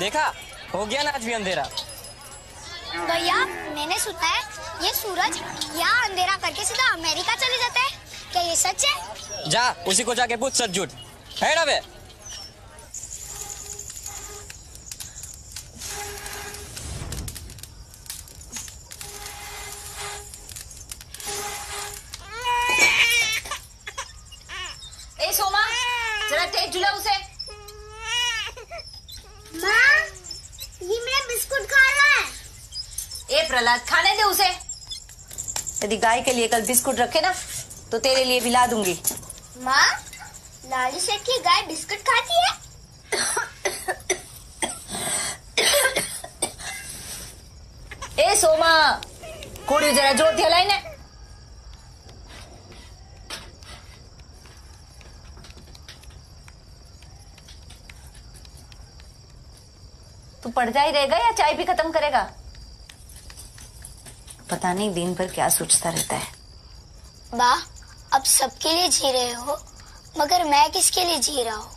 देखा, हो गया ना आज भी अंधेरा। भैया, मैंने सुना है ये सूरज यहाँ अंधेरा करके सीधा अमेरिका चले जाता है, क्या ये सच है? जा उसी को जाके पूछ सच झूठ। है ना बे? ए सोमा, जरा टेप झुला उसे। माँ, ये मेरा बिस्कुट खा रहा है। ए प्रहलाद, खाने दे उसे। यदि गाय के लिए कल बिस्कुट रखे ना तो तेरे लिए भी ला दूंगी। माँ, लाली सेठ की गाय बिस्कुट खाती है? કોડી જરા જોરથી હલાઈને. तू पढ़ता ही रहेगा या चाय भी खत्म करेगा? पता नहीं दिन भर क्या सोचता रहता है. बा, अब सबके लिए जी रहे हो, मगर मैं किसके लिए जी रहा हूँ?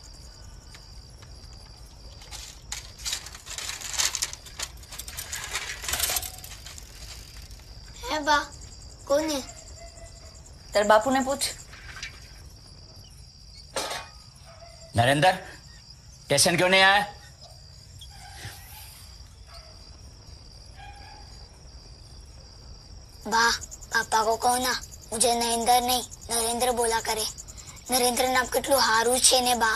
है बा, कौन है? तेरे बापू ने पूछ. नरेंद्र, स्टेशन क्यों नहीं आया? बा, पापा को कहो ना, मुझे नरेंद्र नहीं नरेंद्र बोला करे. नरेंद्र नाम કેટલું હારું છે ને બા.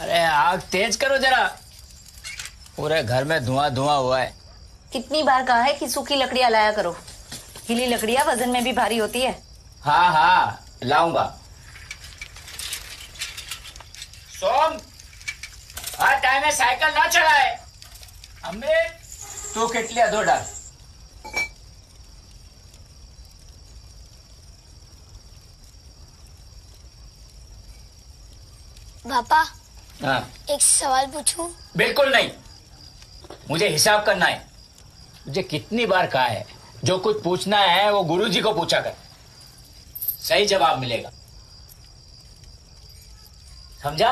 अरे आग तेज करो जरा, पूरे घर में धुआं धुआं हुआ है. कितनी बार कहा है कि सूखी लकड़ियां लाया करो. गीली लकड़ियां वजन में भी भारी होती है. हाँ हाँ लाऊंगा. सोम, हाँ टाइम है, साइकिल ना चलाए. अमृत, तू किटलिया दो डाल. पापा, हाँ. एक सवाल पूछूं? बिल्कुल नहीं, मुझे हिसाब करना है. मुझे कितनी बार कहा है, जो कुछ पूछना है वो गुरुजी को पूछा कर, सही जवाब मिलेगा. समझा?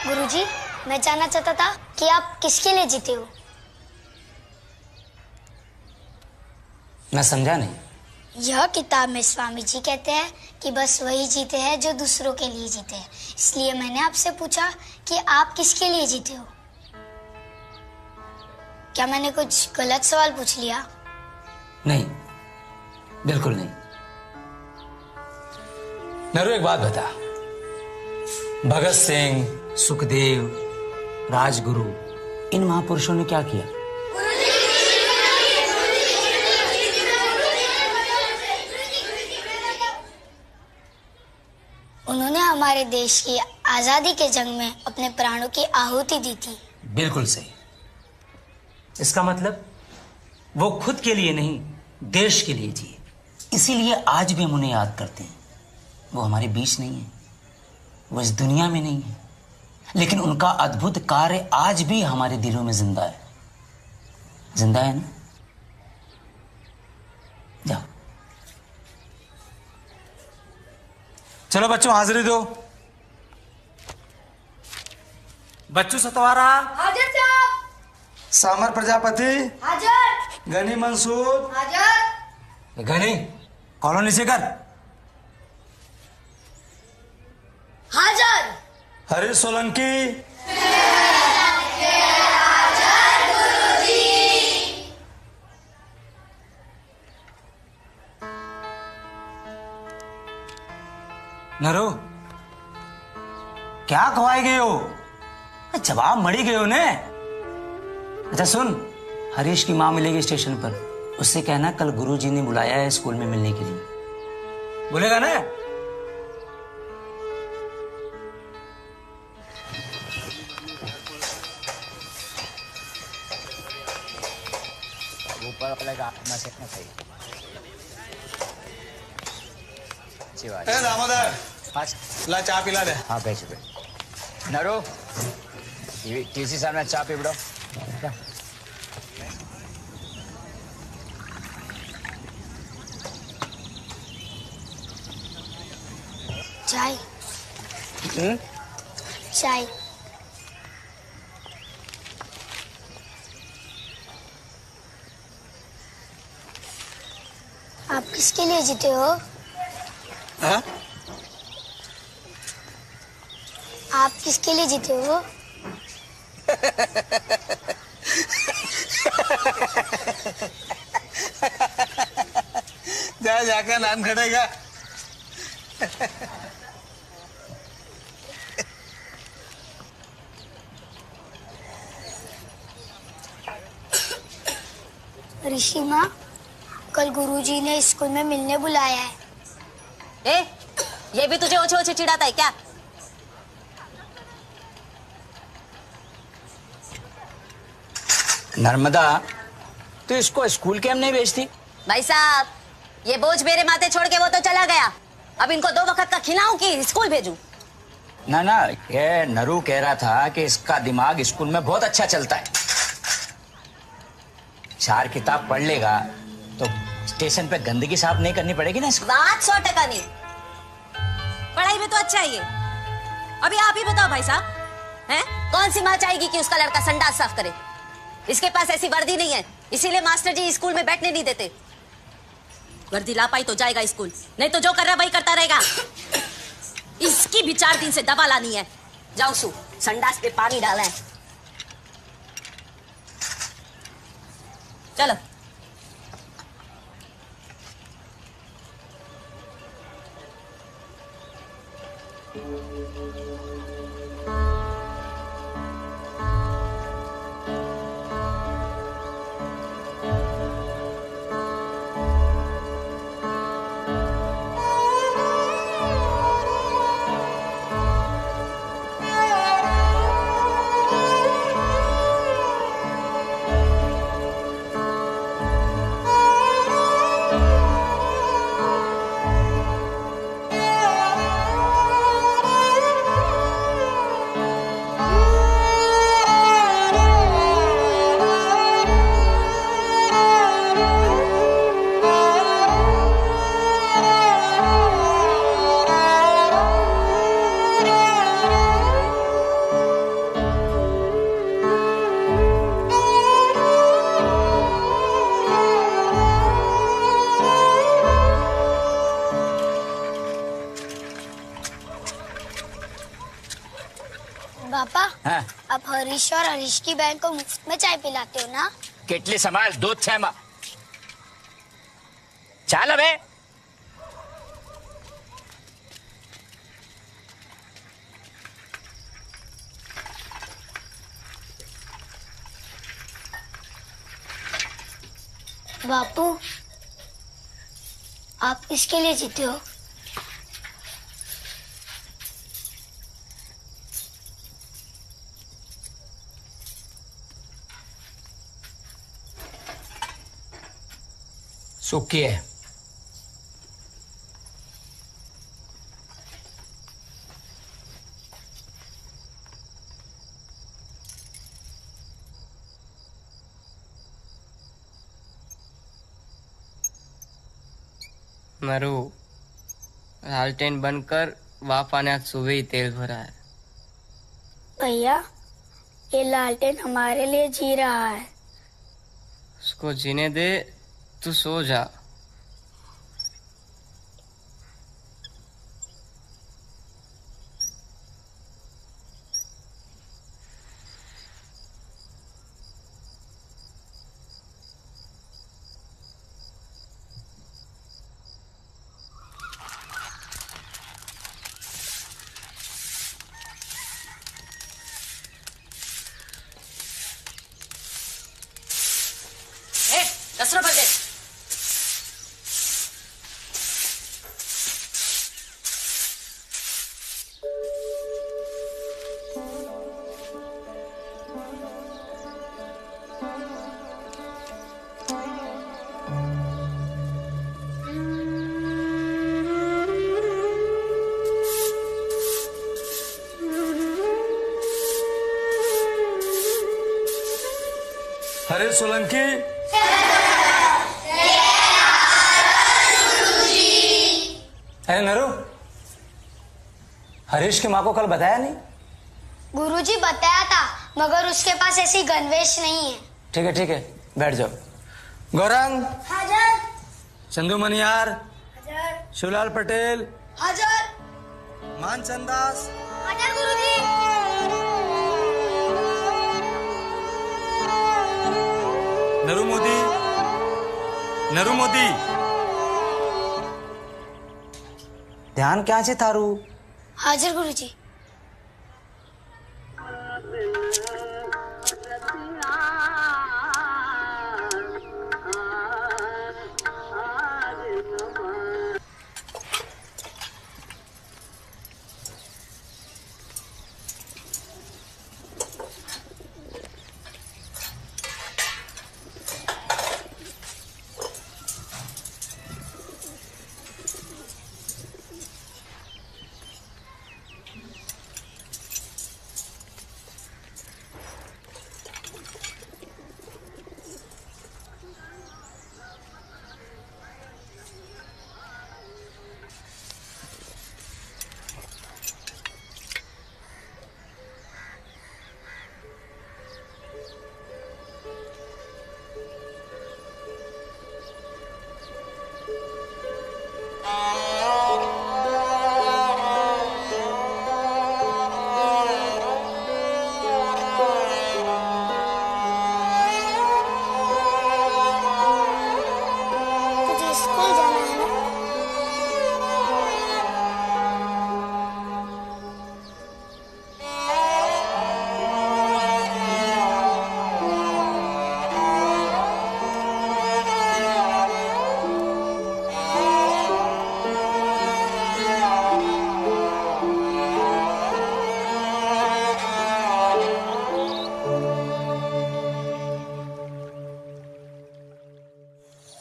गुरुजी, मैं जानना चाहता था कि आप किसके लिए जीते हो? मैं समझा नहीं. यह किताब में स्वामी जी कहते हैं कि बस वही जीते हैं जो दूसरों के लिए जीते हैं. इसलिए मैंने आपसे पूछा कि आप किसके लिए जीते हो. क्या मैंने कुछ गलत सवाल पूछ लिया? नहीं, बिल्कुल नहीं. नरू, एक बात बता, भगत सिंह, सुखदेव, राजगुरु, इन महापुरुषों ने क्या किया? उन्होंने हमारे देश की आजादी के जंग में अपने प्राणों की आहुति दी थी. बिल्कुल सही. इसका मतलब वो खुद के लिए नहीं, देश के लिए जिए. इसीलिए आज भी हम उन्हें याद करते हैं. वो हमारे बीच नहीं है, वो इस दुनिया में नहीं है, लेकिन उनका अद्भुत कार्य आज भी हमारे दिलों में जिंदा है. जिंदा है ना? जाओ. चलो बच्चों, हाजिरी दो. बच्चू सतवारा हाजिर साहब. सामर प्रजापति हाजिर. गनी मंसूर हाजिर. गनी, कॉलोनी से कर. हाजिर. हरीश सोलंकी. नरो, क्या खवाए गए हो? जवाब मड़ी गए हो ने. अच्छा सुन, हरीश की माँ मिलेगी स्टेशन पर, उससे कहना कल गुरुजी ने बुलाया है स्कूल में मिलने के लिए. बोलेगा ना? ऊपर वाले का अपना सीखना चाहिए. अच्छी बात. दामोदर, ला चाय पिला दे. हाँ बेच पे. नरो, टीसी सामने चाय पी बिड़ो. चाय. चाय. आप किसके लिए जीते हो? हाँ? आप किसके लिए जीते हो? जा जाकर नान खड़ेगा। ऋषि माँ, कल गुरुजी ने स्कूल में मिलने बुलाया है। ये भी तुझे ओछे ओछे चिढ़ाता है क्या? नर्मदा, तो इसको स्कूल कैम नहीं भेजती? भाई साहब, ये बोझ मेरे माथे छोड़ के वो तो चला गया। अब इनको 2 वक्त का खिलाऊं कि स्कूल भेजूं? ना ना, ये नरू कह रहा था कि इसका दिमाग स्कूल में बहुत अच्छा चलता है। 4 किताब पढ़ लेगा तो स्टेशन पे गंदगी साफ नहीं करनी पड़ेगी ना इसको। बात 100% नहीं। पढ़ाई में तो अच्छा ही है। अभी आप ही बताओ भाई साहब, हैं? कौन सी माँ चाहेगी कि उसका लड़का संडास साफ करे? इसके पास ऐसी वर्दी नहीं है, इसीलिए मास्टर जी स्कूल में बैठने नहीं देते। वर्दी ला पाई तो जाएगा स्कूल, नहीं तो जो कर रहा वही करता रहेगा। इसकी भी 4 दिन से दवा लानी है। जाओ सु, संडास पे पानी डाला है। चलो। पापा, हाँ? आप हरीश और हरीश की बहन को मुफ्त में चाय पिलाते हो ना? કેટલી સંભાળ દૂધ છે એમાં. ચાલ હવે. बापू, आप किसके लिए जीते हो? सूखी है. मरु, लालटेन बनकर वापा सुबह ही तेल भरा है। भैया, ये लालटेन हमारे लिए जी रहा है। उसको जीने दे, तू सो जा। कसरो भर दे। हरे सोलंकी, अरे नरू, हरीश की माँ को कल बताया नहीं? गुरुजी बताया था, मगर उसके पास ऐसी गणवेश नहीं है। ठीक है, बैठ जाओ। गौरंग, हाजिर। चंदू मनियार, हाजिर। शिवलाल पटेल, हाजिर। मानचंद दास, हाजिर गुरुजी। नरू मोदी, ध्यान क्या से थारू? हाजिर गुरुजी।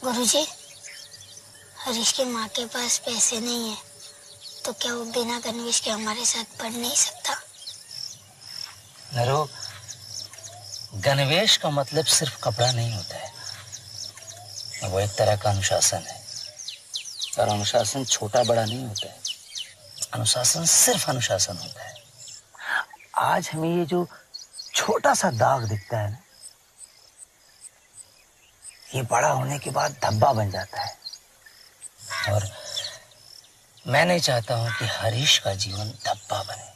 गुरुजी, हरीश की माँ के पास पैसे नहीं है, तो क्या वो बिना गणवेश के हमारे साथ पढ़ नहीं सकता? नरो, गणवेश का मतलब सिर्फ कपड़ा नहीं होता है, वो एक तरह का अनुशासन है। और अनुशासन छोटा बड़ा नहीं होता है, अनुशासन सिर्फ अनुशासन होता है। आज हमें ये जो छोटा सा दाग दिखता है ना, ये बड़ा होने के बाद धब्बा बन जाता है। और मैं नहीं चाहता हूं कि हरीश का जीवन धब्बा बने।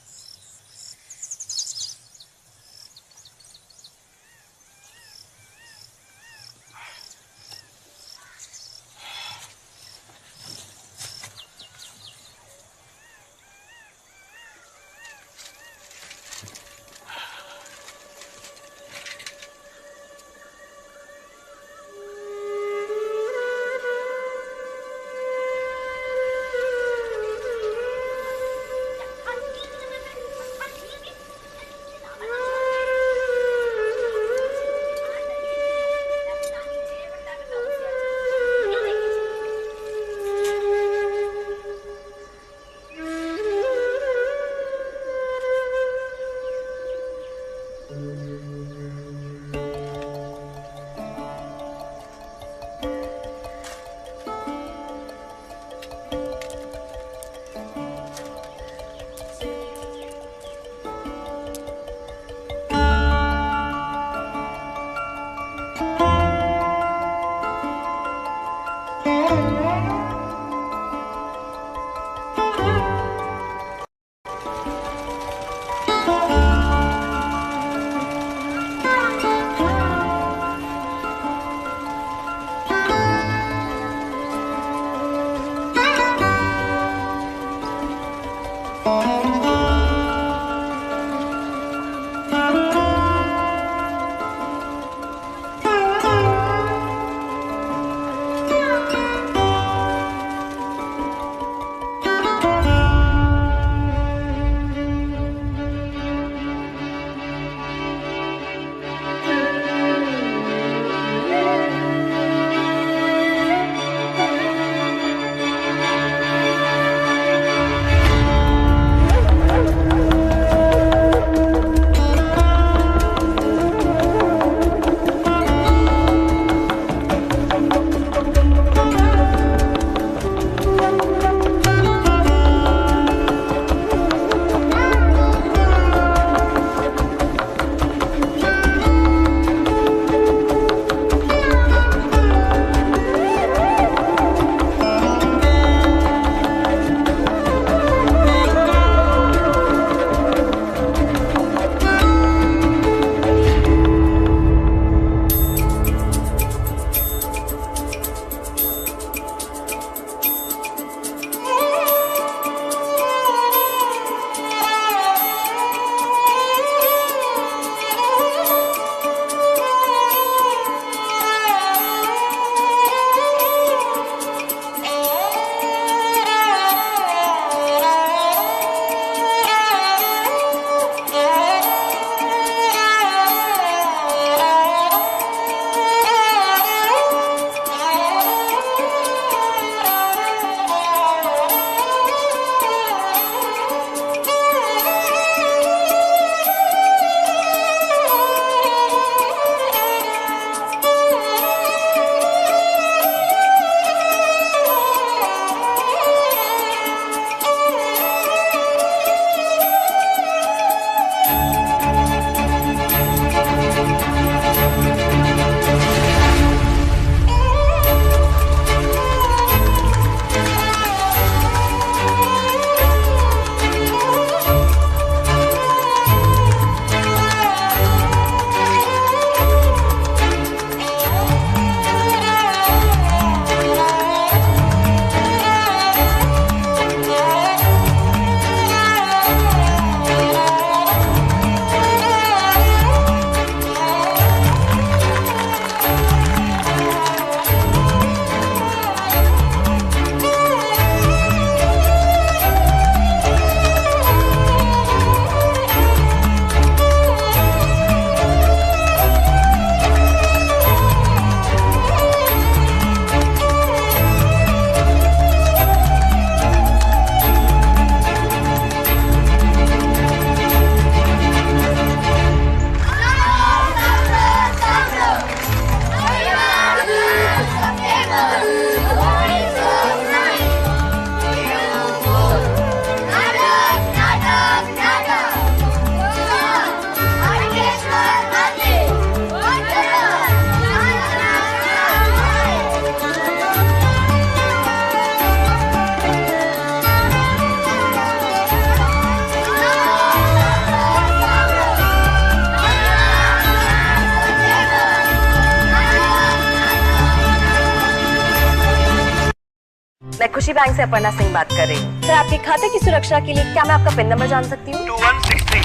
खुशी बैंक से अपर्णा सिंह बात कर रही हूँ। सर, आपके खाते की सुरक्षा के लिए क्या मैं आपका पिन नंबर जान सकती हूँ? 2163।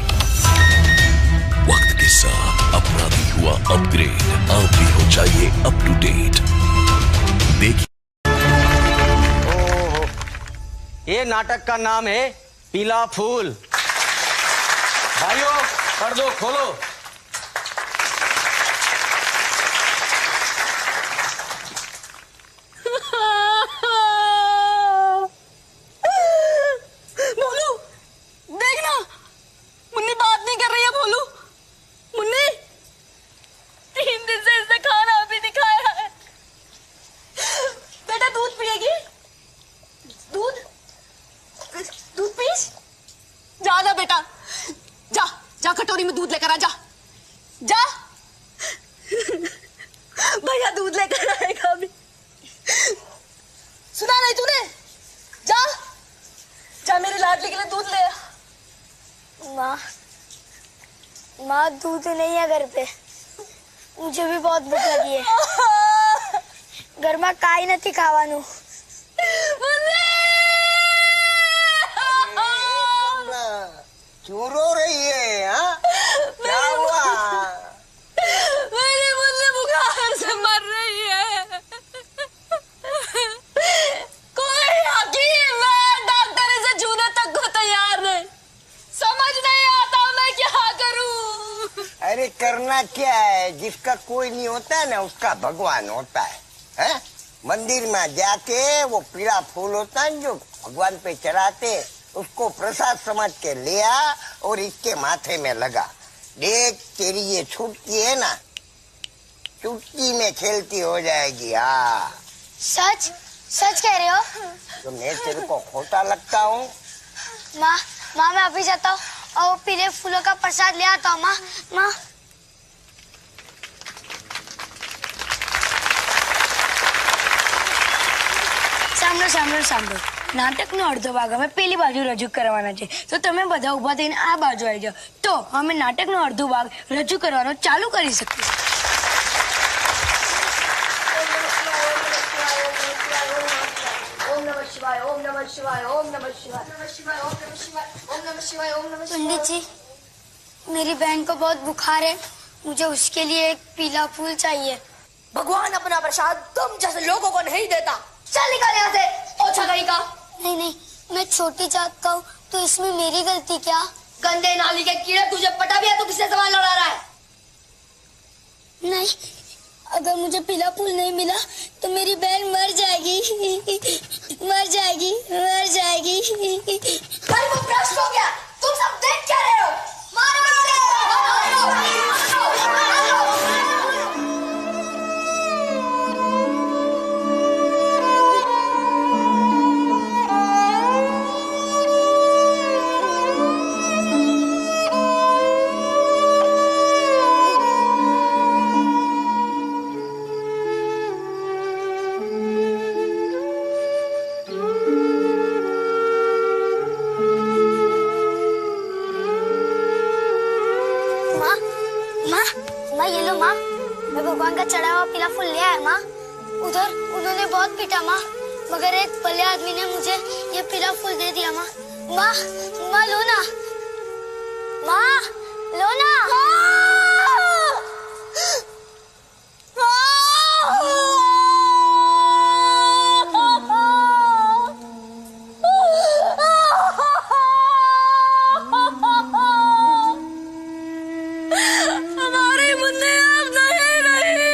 वक्त के साथ अपराधी हुआ अपग्रेड, आप भी हो जाइए अप टू डेट। देखिए, ये नाटक का नाम है पीला फूल। भाइयों, कर दो, खोलो। भोलू, देखना, मुन्नी बात नहीं कर रही है। भोलू, मुन्नी 3 दिन से इसने खाना भी नहीं खाया है। बेटा दूध पिएगी? दूध पीस? जा ना बेटा, जा जा, कटोरी में दूध लेकर आ, जा जा। भैया दूध लेकर आएगा अभी। सुना नहीं तूने? जा जा, मेरे लाडली के लिए दूध ले आ। माँ दूध नहीं है घर पे, मुझे भी बहुत भूख लगी है। घर में काई नहीं खावानू। क्यों रो रही है? हाँ, क्या हुआ? मेरी मुन्नी बुखार से मर रही है। कोई हकीम है, डॉक्टर इसे छूने तक को तैयार नहीं। समझ नहीं आता मैं क्या करूं। अरे करना क्या है, जिसका कोई नहीं होता है ना, उसका भगवान होता है। हैं? मंदिर में जाके वो पीला फूल होता है जो भगवान पे चढ़ाते, उसको प्रसाद समझ के लिया और इसके माथे में लगा। देख, तेरी ये छुटकी है ना, चुटकी में खेलती हो जाएगी। हाँ, सच सच कह रहे हो? तो मैं तेरे को खोटा लगता हूँ? माँ मैं अभी जाता हूँ और वो पीले फूलों का प्रसाद ले आता हूँ। माँ સાંભળો નાટકનો અડધો ભાગ અમે પેલી બાજુ રજૂ કરવાના છે, તો તમે બધા ઊભા થઈને આ બાજુ આવી જાઓ, તો અમે નાટકનો અડધો ભાગ રજૂ કરવાનો ચાલુ કરી શકીએ। पंडित जी, मेरी बहन को बहुत बुखार है, मुझे उसके लिए एक पीला फूल चाहिए। भगवान अपना प्रसाद तुम जैसे लोगों को नहीं देता। चल निकल यहाँ से, ओछा करेगा। नहीं, मैं छोटी जात का हूँ, तो इसमें मेरी गलती क्या? गंदे नाली के कीड़े, तुझे पता भी है तू किससे सवाल लड़ा रहा है? नहीं, अगर मुझे पीला फूल नहीं मिला तो मेरी बहन मर जाएगी। भाई वो भ्रष्ट हो गया, तुम सब देख क्या रहे हो? मारो माँ ये लो माँ, मैं भगवान का चढ़ा हुआ पीला फूल ले आया माँ। उधर उन्होंने बहुत पीटा माँ, मगर एक भले आदमी ने मुझे ये पीला फूल दे दिया माँ। माँ लो ना, माँ लो ना। हमारी मुन्नी अब नहीं रही।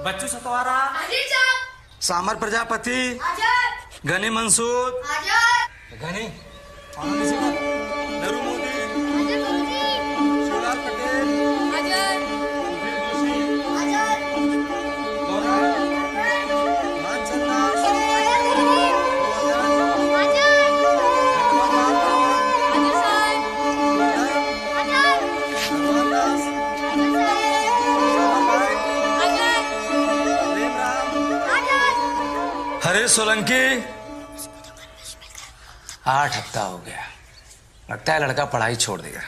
बच्चू सतवारा, सामर प्रजापति, गनी मंसूर, गनी नरू मोदी, शिवलाल पटेल, हरीश सोलंकी। 8 हफ्ता हो गया, लगता है लड़का पढ़ाई छोड़ देगा।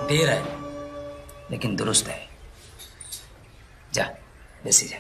देर है लेकिन दुरुस्त है। जा बेसी जा।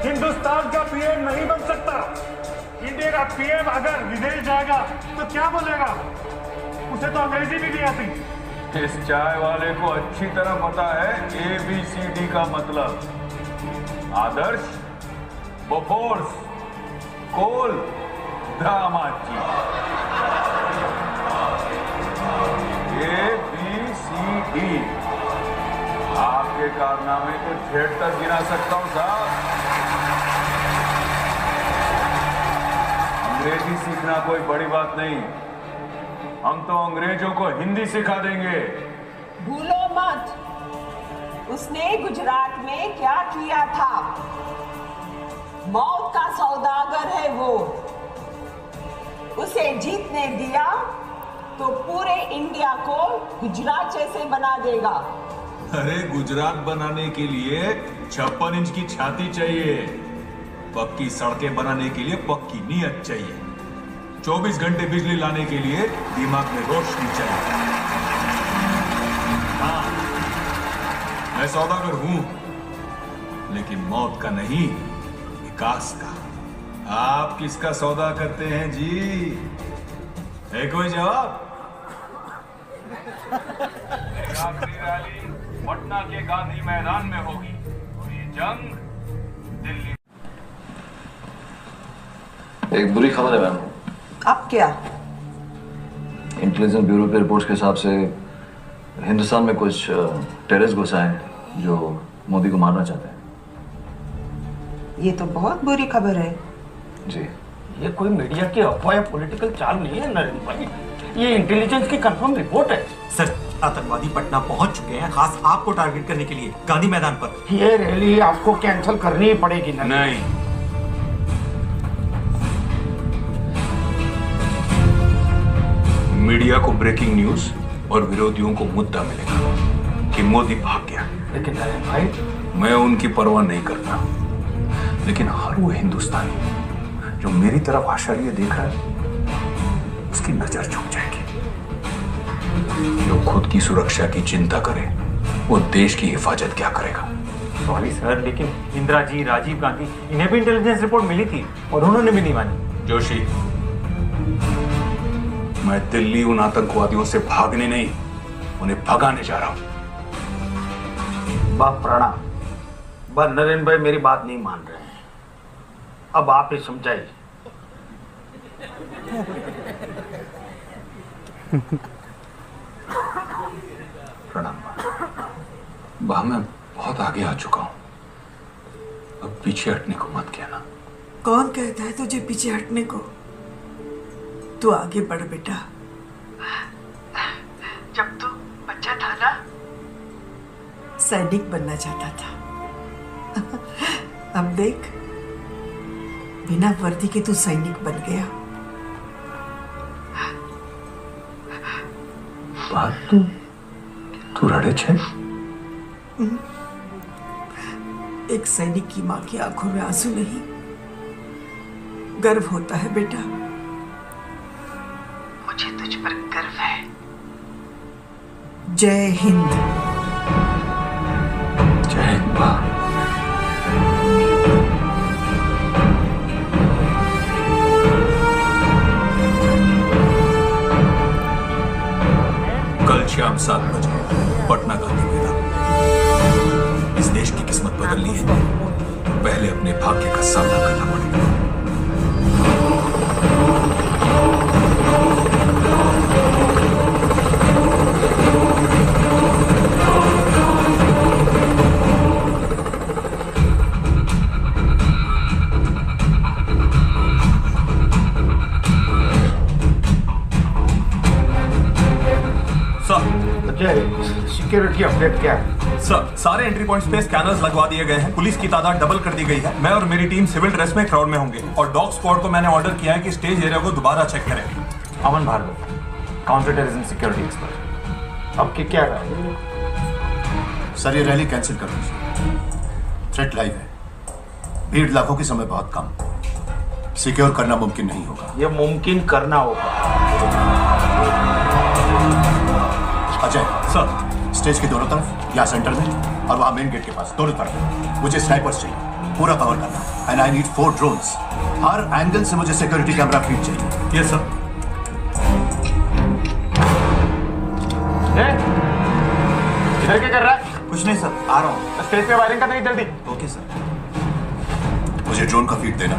हिंदुस्तान का पीएम नहीं बन सकता। इंडिया का पीएम अगर विदेश जाएगा तो क्या बोलेगा? उसे तो अंग्रेजी भी नहीं आती। इस चाय वाले को अच्छी तरह पता है ABCD का मतलब। आदर्श, बोफोर्स, कोल, दामाद जी। ABCD। आपके कारनामे तो छेड़ तक गिना सकता हूं साहब। अंग्रेजी सीखना कोई बड़ी बात नहीं, हम तो अंग्रेजों को हिंदी सिखा देंगे। भूलो मत, उसने गुजरात में क्या किया था। मौत का सौदागर है वो। उसे जीतने दिया तो पूरे इंडिया को गुजरात जैसे बना देगा। अरे गुजरात बनाने के लिए 56 इंच की छाती चाहिए, पक्की सड़कें बनाने के लिए पक्की नीयत चाहिए, 24 घंटे बिजली लाने के लिए दिमाग में रोशनी चाहिए। हाँ, मैं सौदागर हूं, लेकिन मौत का नहीं, विकास का। आप किसका सौदा करते हैं जी? है कोई जवाब? आखिरी रैली पटना के गांधी मैदान में होगी और ये जंग दिल्ली। एक बुरी खबर है मैम। अब क्या? इंटेलिजेंस ब्यूरो के रिपोर्ट्स के हिसाब से हिंदुस्तान में कुछ टेररिस्ट घुसा है जो मोदी को मारना चाहते हैं। ये तो बहुत बुरी खबर है। जी, ये कोई मीडिया की अफवाह या पॉलिटिकल चाल नहीं है नरेंद्र भाई, ये इंटेलिजेंस की कंफर्म रिपोर्ट है। सर, आतंकवादी पटना पहुंच चुके हैं, खास आपको टारगेट करने के लिए गांधी मैदान पर। ये रैली आपको कैंसिल करनी ही पड़ेगी ना? नहीं, मीडिया को ब्रेकिंग न्यूज और विरोधियों को मुद्दा मिलेगा कि मोदी भाग गया। लेकिन नरेंद्र भाई, मैं उनकी परवाह नहीं करता, लेकिन हर वो हिंदुस्तानी जो मेरी तरफ आशार्य देख रहा है, उसकी नजर झुक जाएगी। जो खुद की सुरक्षा की चिंता करे, वो देश की हिफाजत क्या करेगा? सॉरी सर, लेकिन इंदिरा जी, राजीव गांधी, इन्हें भी इंटेलिजेंस रिपोर्ट मिली थी और उन्होंने भी नहीं मानी। जोशी, मैं दिल्ली उन आतंकवादियों से भागने नहीं, उन्हें भगाने जा रहा हूं। बाप प्रणाम। बस नरेंद्र भाई मेरी बात नहीं मान रहे हैं, अब आप ही समझाइए। प्रणाम बा, मैं बहुत आगे आ चुका हूं, अब पीछे हटने को मत कहना। कौन कहता है तुझे पीछे हटने को? तू आगे बढ़ बेटा। जब तू बच्चा था ना, सैनिक बनना चाहता था। अब देख, बिना वर्दी के तू सैनिक बन गया। बात तू रड़े छे? एक सैनिक की मां की आंखों में आंसू नहीं, गर्व होता है बेटा। मुझे तुझ पर गर्व है। जय हिंद। जय हिंद बा। कल शाम 7 बजे पटना गांधी मैदान। इस देश की किस्मत बदलनी है तो पहले अपने भाग्य का सामना करना पड़ेगा। सिक्योरिटी अपडेट क्या है? सर, सारे एंट्री पॉइंट्स पे स्कैनर्स लगवा दिए गए हैं, पुलिस की तादाद डबल कर दी गई है। मैं और मेरी टीम सिविल ड्रेस में क्राउड में होंगे और डॉग स्क्वाड को मैंने ऑर्डर किया है कि स्टेज एरिया को दोबारा चेक करें। Aman Bhargava, counter terrorism security expert. अब क्या राय है? सर, ये रैली कैंसिल कर दीजिए, थ्रेट लाइव है, भीड़ लाखों की समय बहुत कम, सिक्योर करना मुमकिन नहीं होगा। ये मुमकिन करना होगा। अजय सर, स्टेज के दोनों तरफ या सेंटर में और वहां मेन गेट के पास, दोनों तरफ मुझे स्नाइपर्स चाहिए। पूरा कवर करना and I need 4 drones. Her angle से मुझे सिक्योरिटी कैमरा फीड चाहिए। Yes sir. इधर क्या कर रहा है? कुछ नहीं सर, आ रहा हूँ। स्टेज पे वायरिंग करने की जल्दी। Okay sir. मुझे ड्रोन का फीड देना।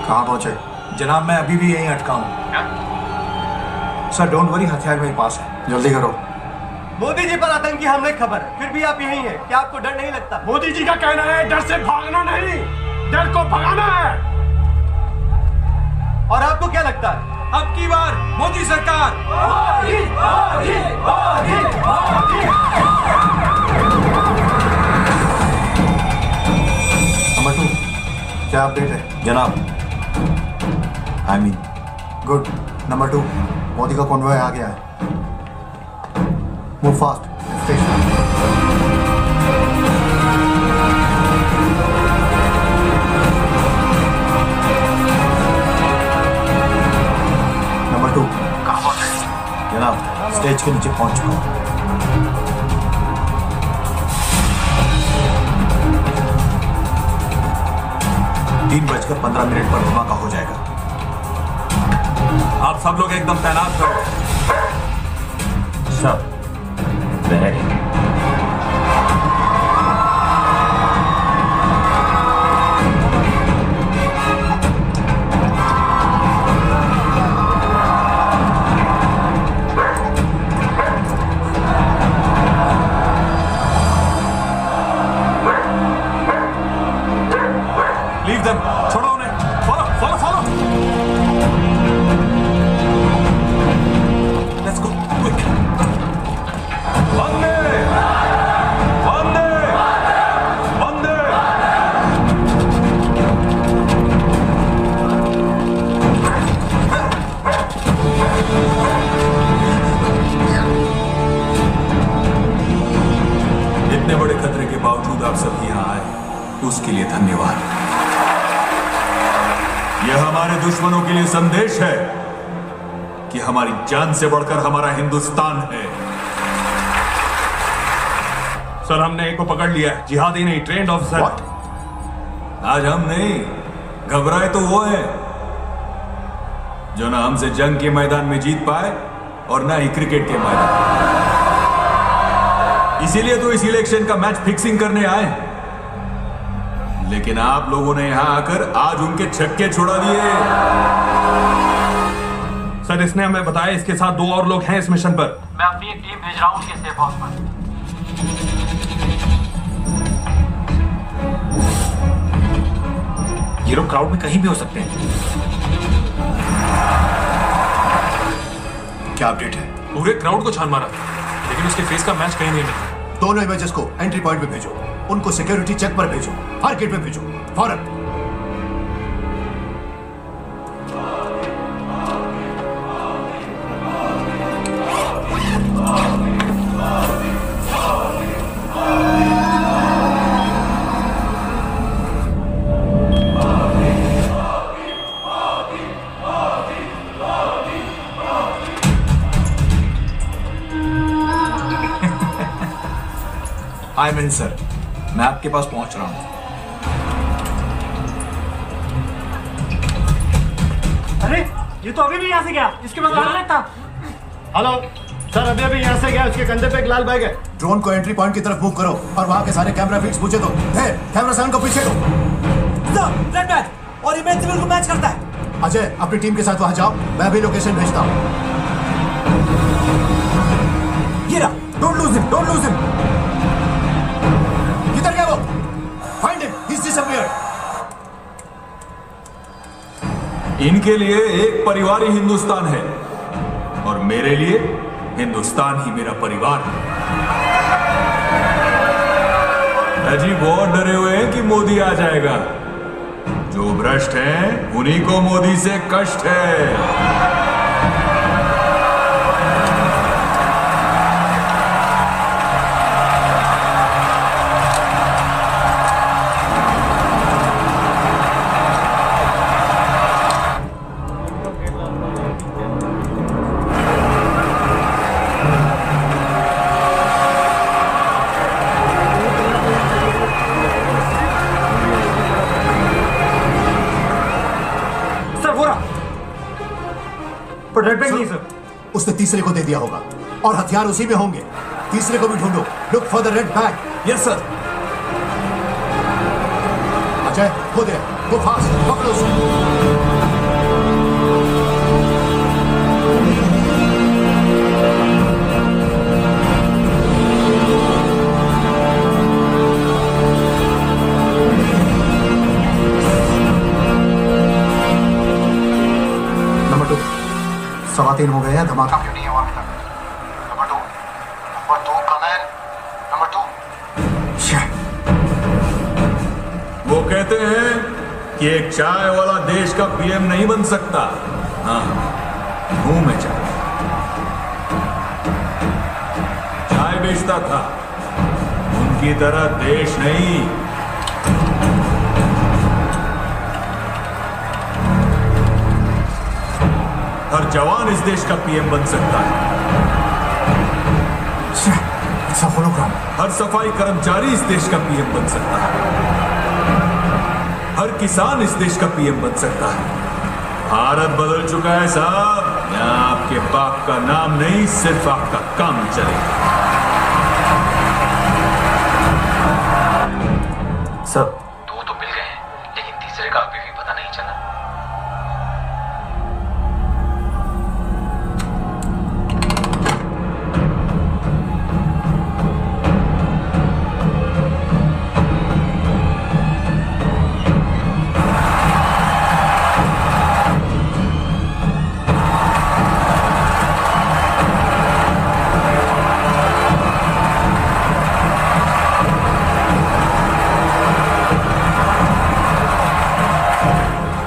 कहाँ पहुंचे? जनाब मैं अभी भी यहीं अटका हूँ। सर डोंट वरी, हथियार मेरे पास है। जल्दी करो। मोदी जी पर आतंकी हमले की खबर है, फिर भी आप यहीं हैं। क्या आपको डर नहीं लगता? मोदी जी का कहना है डर से भागना नहीं, डर को भगाना है। और आपको क्या लगता है अब की बार मोदी सरकार? नंबर 2, क्या अपडेट है? जनाब I mean good. Number 2, Modi का कॉन्वॉय आ गया है। Move fast. स्टेशन। नंबर 2, कहाँ पहुंचे? जनाब स्टेज के नीचे पहुंच चुका हूँ। 3:15 पर धमाका हो जाएगा। आप सब लोग एकदम तैनात करो। सब लीव देम, छोड़ो उन्हें। Follow follow follow. Let's go quick. वंदे वंदे वंदे। इतने बड़े खतरे के बावजूद आप सब यहाँ आए, उसके लिए धन्यवाद। यह हमारे दुश्मनों के लिए संदेश है कि हमारी जान से बढ़कर हमारा हिंदुस्तान है। सर हमने एक को पकड़ लिया है, जिहादी नहीं, ट्रेंड ऑफिसर। आज हम नहीं, घबराए तो वो है जो ना हमसे जंग के मैदान में जीत पाए और ना ही क्रिकेट के मैदान। इसीलिए तो इस इलेक्शन का मैच फिक्सिंग करने आए। लेकिन आप लोगों ने यहां आकर आज उनके छक्के छुड़ा दिए। सर इसने हमें बताया इसके साथ 2 और लोग हैं इस मिशन पर। मैं अपनी एक टीम भेज रहा हूँ उसके सेफ हाउस पर। ये लोग क्राउड में कहीं भी हो सकते हैं। क्या अपडेट है? पूरे क्राउड को छान मारा, लेकिन उसके फेस का मैच कहीं नहीं मिला। दोनों इमेजेस को एंट्री पॉइंट पे भेजो, उनको सिक्योरिटी चेक पर भेजो, हर गेट पे भेजो फौरन। आई मीन सर, मैं आपके पास पहुंच रहा हूं। अरे ये तो अभी भी यहाँ से गया, इसके पास लाल बैग था। हेलो सर, अभी अभी यहाँ से गया, उसके कंधे पे एक लाल बैग है। ड्रोन को एंट्री पॉइंट की तरफ मूव करो और वहां के सारे कैमरा फीड्स पूछे दो। कैमरा साउंड को पीछे दो। रेड बैग और इमेजिबल को मैच करता है। अजय अपनी टीम के साथ वहां जाओ, मैं भी लोकेशन भेजता हूं। ये रहा, don't lose him, don't lose him. किधर गया वो? Find him, he is disappeared. इनके लिए एक परिवार ही हिंदुस्तान है और मेरे लिए हिंदुस्तान ही मेरा परिवार है। अजी बहुत डरे हुए हैं कि मोदी आ जाएगा। जो भ्रष्ट हैं उन्हीं को मोदी से कष्ट है। पर रेड बैग नहीं सर। उसने तीसरे को दे दिया होगा और हथियार उसी में होंगे। तीसरे को भी ढूंढो। Look for the red bag. Yes sir. Ajay go there, go fast, पकड़ो उसे। नंबर 2 3:15 हो गए हैं, धमाका क्यों नहीं हुआ अभी तक? Number 2 comment. नंबर 2 वो कहते हैं कि एक चाय वाला देश का पीएम नहीं बन सकता। हाँ, मुंह में चाय बेचता था, उनकी तरह देश नहीं। हर जवान इस देश का पीएम बन सकता है। हर सफाई कर्मचारी इस देश का पीएम बन सकता है। हर किसान इस देश का पीएम बन सकता है। भारत बदल चुका है साहब। यहाँ आपके बाप का नाम नहीं, सिर्फ आपका काम चलेगा। सर 2 तो मिल गए हैं, लेकिन तीसरे का अभी भी पता नहीं चला।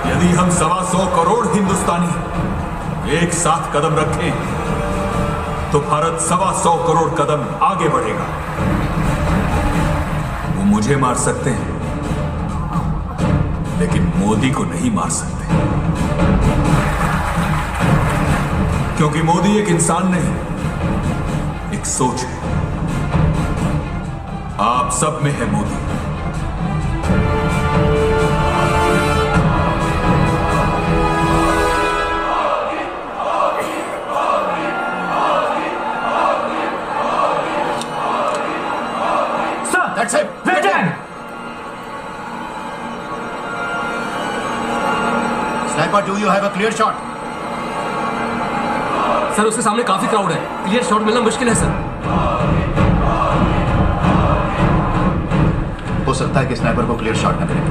यदि हम 125 करोड़ हिंदुस्तानी एक साथ कदम रखें तो भारत 125 करोड़ कदम आगे बढ़ेगा। वो मुझे मार सकते हैं, लेकिन मोदी को नहीं मार सकते, क्योंकि मोदी एक इंसान नहीं, एक सोच है। आप सब में है Modi. That's it. Written. Sniper, do you have a clear shot? Sir उसके सामने काफी क्राउड है, क्लियर शॉट मिलना मुश्किल है सर। हो सकता है कि स्नाइपर को क्लियर शॉट न करे।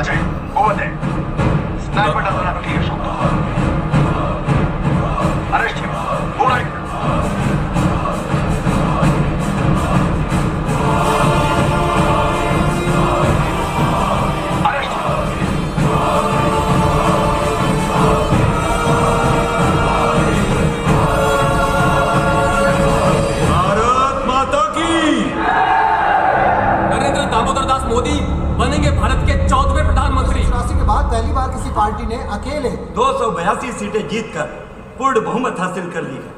Ajay, over there. Sniper doesn't have a clear shot. Arrest him. Go right. Modi बनेंगे भारत के 14वें प्रधानमंत्री। के बाद पहली बार किसी पार्टी ने अकेले 282 सीटें जीतकर पूर्ण बहुमत हासिल कर ली है।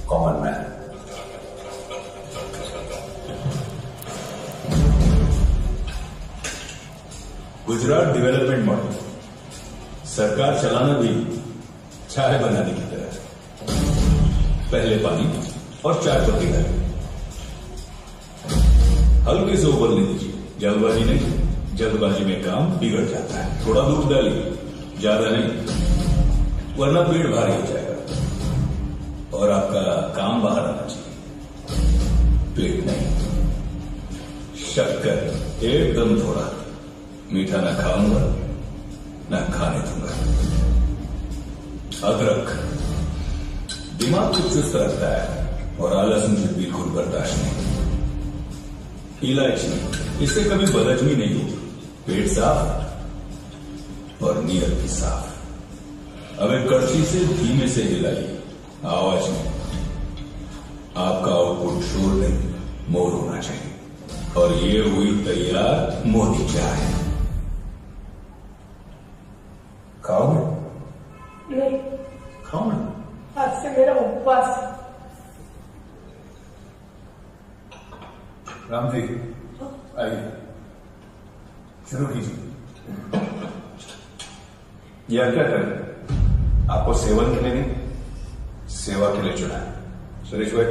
Common man. Gujarat development model सरकार चलाना भी चाय बनाने की तरह। पहले पानी और चाय पत्ती डालें, हल्के से उबलने दीजिए, जल्दबाजी नहीं। जल्दबाजी में काम बिगड़ जाता है। थोड़ा दूध डालिए, ज्यादा नहीं, वरना पेट भारी हो जाएगा और आपका काम बाहर आना चाहिए, पेट नहीं। शक्कर एकदम थोड़ा, मीठा ना खाऊंगा ना खाने दूंगा। अदरक दिमाग को चुस्त रखता है और आलस मुझे बिल्कुल बर्दाश्त नहीं। इलायची, इससे कभी बदहजमी नहीं होगी, पेट साफ और नीयत भी साफ। अब एक कड़छी से धीमे से हिलाइए, आवाज में। आपका आउटपुट शोर नहीं, मोर होना चाहिए। और ये हुई तैयार मोदी चाय। खाओगे? नहीं, खाओ ना। आज से मेरा उपवास। राम जी आइए, शुरू कीजिए। यह क्या कर आपको सेवन के लिए नहीं, सेवा के लिए चुना है। सुरेश भाई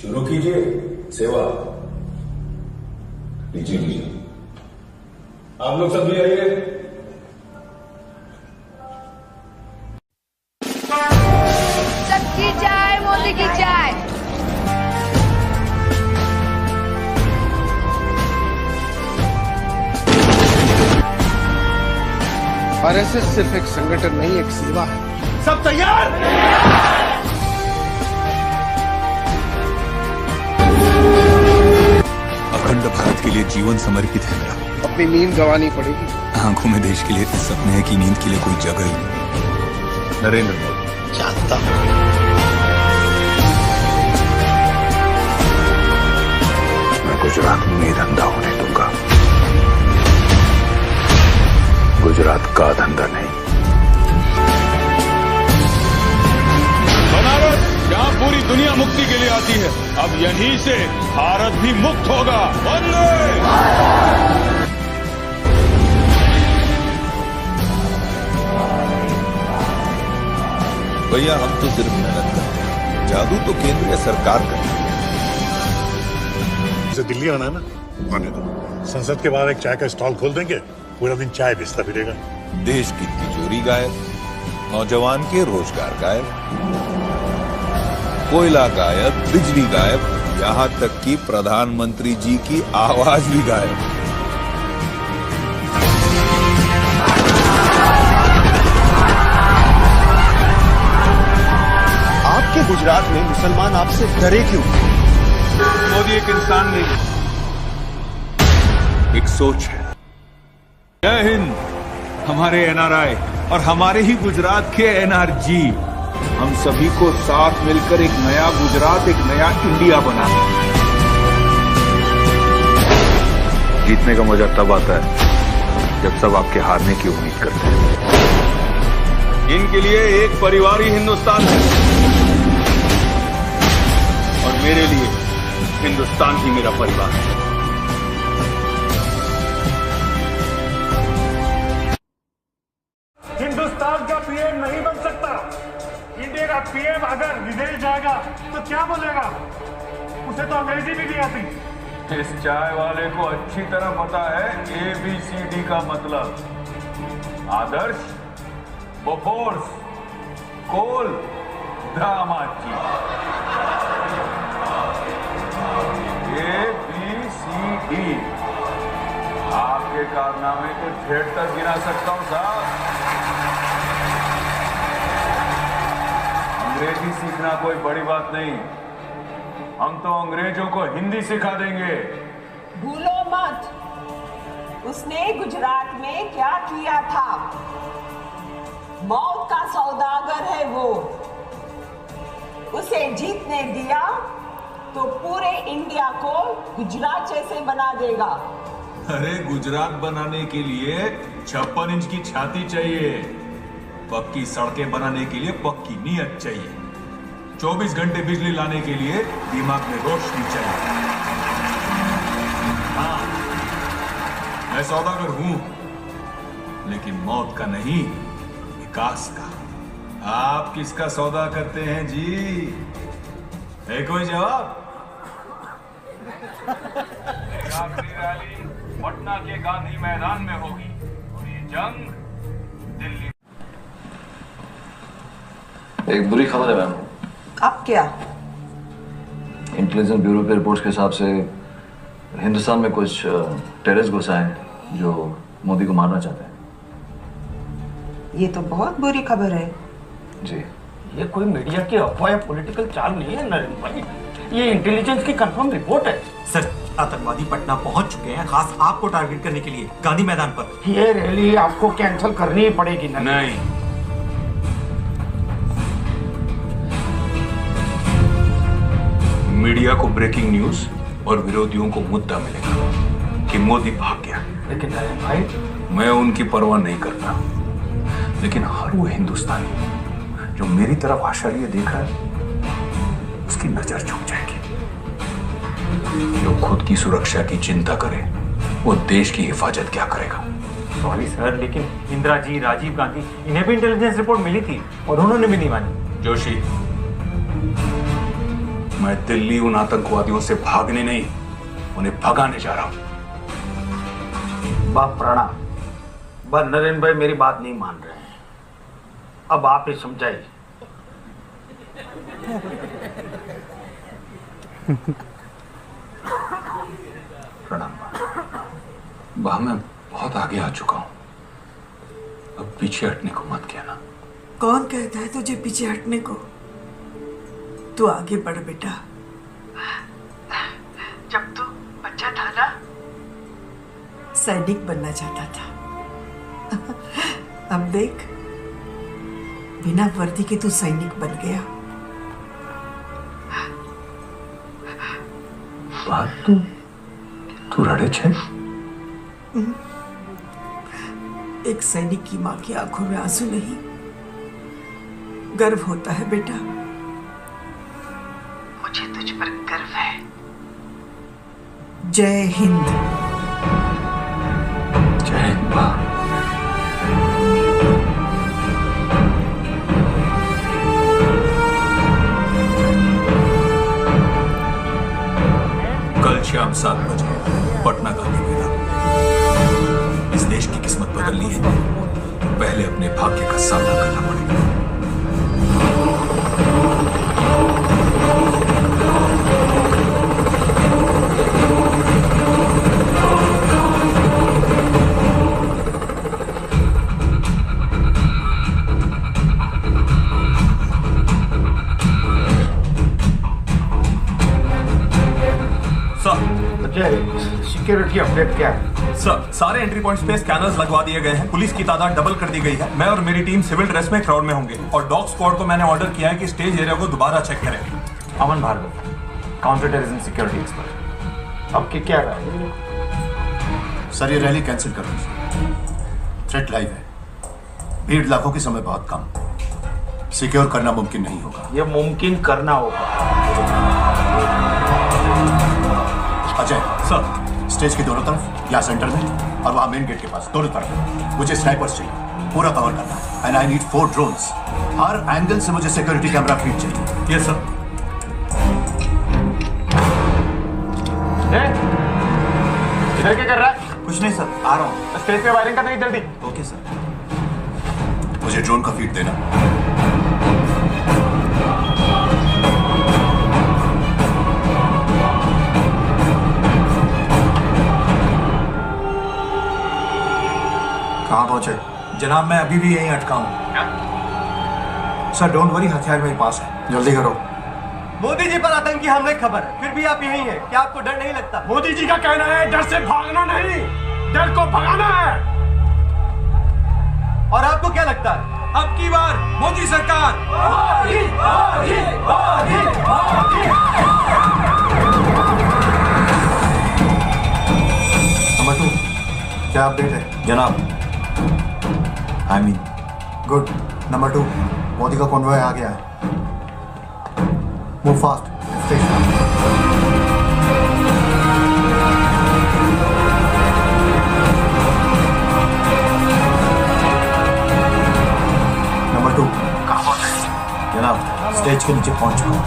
शुरू कीजिए सेवा। लीजिए लीजिए, आप लोग सब भी आइए। सबकी चाय, मोदी की चाय। आरएसएस सिर्फ एक संगठन नहीं, एक सेवा है। सब तैयार? अखंड भारत के लिए जीवन समर्पित है मेरा। अपनी नींद गंवानी पड़ेगी। आंखों में देश के लिए सपने है कि नींद के लिए कोई जगह ही नहीं। नरेंद्र मोदी जानता मैं गुजरात में धंधा होने दूंगा, गुजरात का धंधा नहीं। बनारस जहाँ पूरी दुनिया मुक्ति के लिए आती है, अब यहीं से भारत भी मुक्त होगा। वंदे। भैया हम तो सिर्फ मेहनत करते हैं, जादू तो केंद्रीय सरकार करती है। इसे दिल्ली आना है ना, आने दो। संसद के बाहर एक चाय का स्टॉल खोल देंगे, पूरा दिन चाय बेचता फिरेगा। देश की तिजोरी गायब, नौजवान के रोजगार गायब, कोयला गायब, बिजली गायब, यहाँ तक कि प्रधानमंत्री जी की आवाज भी गायब। आपके गुजरात में मुसलमान आपसे डरे क्यों? मोदी एक इंसान नहीं, एक सोच है। जय हिंद हमारे एनआरआई और हमारे ही गुजरात के एनआरजी। हम सभी को साथ मिलकर एक नया गुजरात, एक नया इंडिया बनाना। जीतने का मजा तब आता है जब सब आपके हारने की उम्मीद करते हैं। इनके लिए एक परिवार ही हिंदुस्तान है और मेरे लिए हिंदुस्तान ही मेरा परिवार है। हिंदुस्तान का पीएम नहीं बन सकता। इंडिया का पीएम अगर विदेश जाएगा तो क्या बोलेगा? उसे तो अंग्रेजी भी नहीं आती। इस चाय वाले को अच्छी तरह पता है ABCD का मतलब। आदर्श, बोफोर्स, कोल, दामाजी। ABCD। आपके कारनामे को झेड़ तक गिना सकता हूं साहब। अंग्रेजी सीखना कोई बड़ी बात नहीं, हम तो अंग्रेजों को हिंदी सिखा देंगे। भूलो मत, उसने गुजरात में क्या किया था। मौत का सौदागर है वो। उसे जीतने दिया तो पूरे इंडिया को गुजरात जैसे बना देगा। अरे गुजरात बनाने के लिए 56 इंच की छाती चाहिए, पक्की सड़कें बनाने के लिए पक्की नीयत चाहिए, 24 घंटे बिजली लाने के लिए दिमाग में रोशनी चाहिए। हाँ, मैं सौदागर हूं, लेकिन मौत का नहीं, विकास का। आप किसका सौदा करते हैं जी? है कोई जवाब? आखिरी रैली पटना के गांधी मैदान में होगी और ये जंग दिल्ली। एक बुरी खबर है मैम। अब क्या? इंटेलिजेंस ब्यूरो के रिपोर्ट्स के हिसाब से हिंदुस्तान में कुछ टेररिस्ट घुसा है जो मोदी को मारना चाहते हैं। ये तो बहुत बुरी खबर है। जी, ये कोई मीडिया की अफवाह या पॉलिटिकल चाल नहीं है नरेंद्र भाई, ये इंटेलिजेंस की कंफर्म रिपोर्ट है। सर, आतंकवादी पटना पहुंच चुके हैं, खास आपको टारगेट करने के लिए गांधी मैदान पर। ये रैली आपको कैंसिल करनी ही पड़ेगी ना? नहीं, मीडिया को ब्रेकिंग न्यूज और विरोधियों को मुद्दा मिलेगा कि मोदी भाग गया। लेकिन भाई, मैं उनकी परवाह नहीं करता, लेकिन हर वो हिंदुस्तानी जो मेरी तरफ आशा लिए देख रहा है, उसकी नजर झुक जाएगी। जो खुद की सुरक्षा की चिंता करे, वो देश की हिफाजत क्या करेगा? सॉरी सर, लेकिन इंदिरा जी, राजीव गांधी, इन्हें भी इंटेलिजेंस रिपोर्ट मिली थी और उन्होंने भी नहीं मानी। जोशी, मैं दिल्ली उन आतंकवादियों से भागने नहीं, उन्हें भगाने जा रहा हूं। बाप प्रणाम। बस नरेंद्र भाई मेरी बात नहीं मान रहे हैं, अब आप ही समझाइए। प्रणाम बा, मैं बहुत आगे आ चुका हूं, अब पीछे हटने को मत कहना। कौन कहता है तुझे पीछे हटने को? तू आगे बढ़ बेटा। जब तू बच्चा था ना, सैनिक बनना चाहता था। अब देख, बिना वर्दी के तू सैनिक बन गया। बात तू रड़े छे? एक सैनिक की मां की आंखों में आंसू नहीं, गर्व होता है बेटा। मुझे तुझ पर गर्व है। जय हिंद। जय हिंद मां। कल शाम 7 बजे पटना गांधी मैदान। इस देश की किस्मत बदलनी है तो पहले अपने भाग्य का सामना करना पड़ेगा। सिक्योरिटी अपडेट क्या है? सर, सारे एंट्री पॉइंट्स पे स्कैनर्स लगवा दिए गए हैं। पुलिस की तादाद डबल कर दी गई है। मैं और मेरी टीम सिविल ड्रेस में क्राउड में होंगे और डॉग स्क्वाड को मैंने ऑर्डर किया है कि स्टेज एरिया को दोबारा चेक करें। Aman Bhargava, counter terrorism security expert. अब की क्या राय? सर, ये रैली कैंसिल कर दीजिए। थ्रेट लाइव है, भीड़ लाखों की, समय बहुत कम, सिक्योर करना मुमकिन नहीं होगा। ये मुमकिन करना होगा। अजय सर, स्टेज के दोनों तरफ, या सेंटर में और वहां मेन गेट के पास, दोनों तरफ मुझे स्नाइपर्स चाहिए, पूरा कवर करना। And I need 4 drones. Her angle से मुझे सिक्योरिटी कैमरा फीड चाहिए। Yes sir. इधर क्या कर रहा है? कुछ नहीं सर, आ रहा हूँ। स्टेज पे वायरिंग कर देंगे जल्दी। Okay sir. मुझे ड्रोन का फीड देना। कहाँ पहुंचे? जनाब, मैं अभी भी यहीं अटका हूँ। सर डोंट वरी, हथियार मेरे पास है, जल्दी करो। मोदी जी पर आतंकी हमले की खबर है, फिर भी आप यहीं हैं। क्या आपको डर नहीं लगता? मोदी जी का कहना है डर से भागना नहीं, डर को भगाना है। और आपको क्या लगता है? अब की बार मोदी सरकार। नंबर 2, क्या अपडेट है? जनाब, I mean good. Number 2, Modi का कॉन्वॉय आ गया है। Move fast, station. नंबर 2, कहाँ पहुंचे? जनाब, स्टेज के नीचे पहुंच चुका हूँ।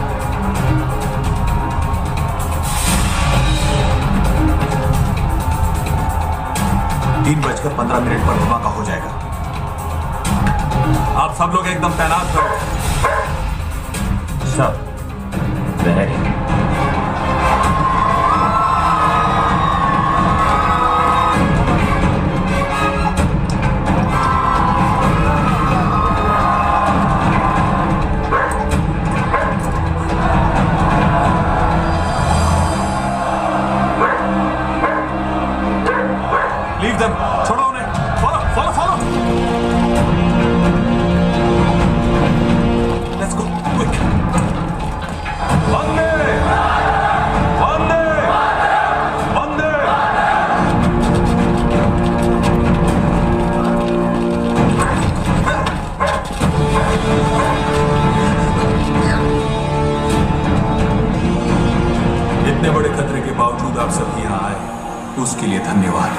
3:15 पर धमाका हो जाएगा। आप सब लोग एकदम तैनात रहो। सब रेडी। लीव देम, छोड़ो उन्हें। Follow follow follow. Let's go quick. वंदे वंदे वंदे। ये इतने बड़े खतरे के बावजूद आप सब यहाँ आए, उसके लिए धन्यवाद।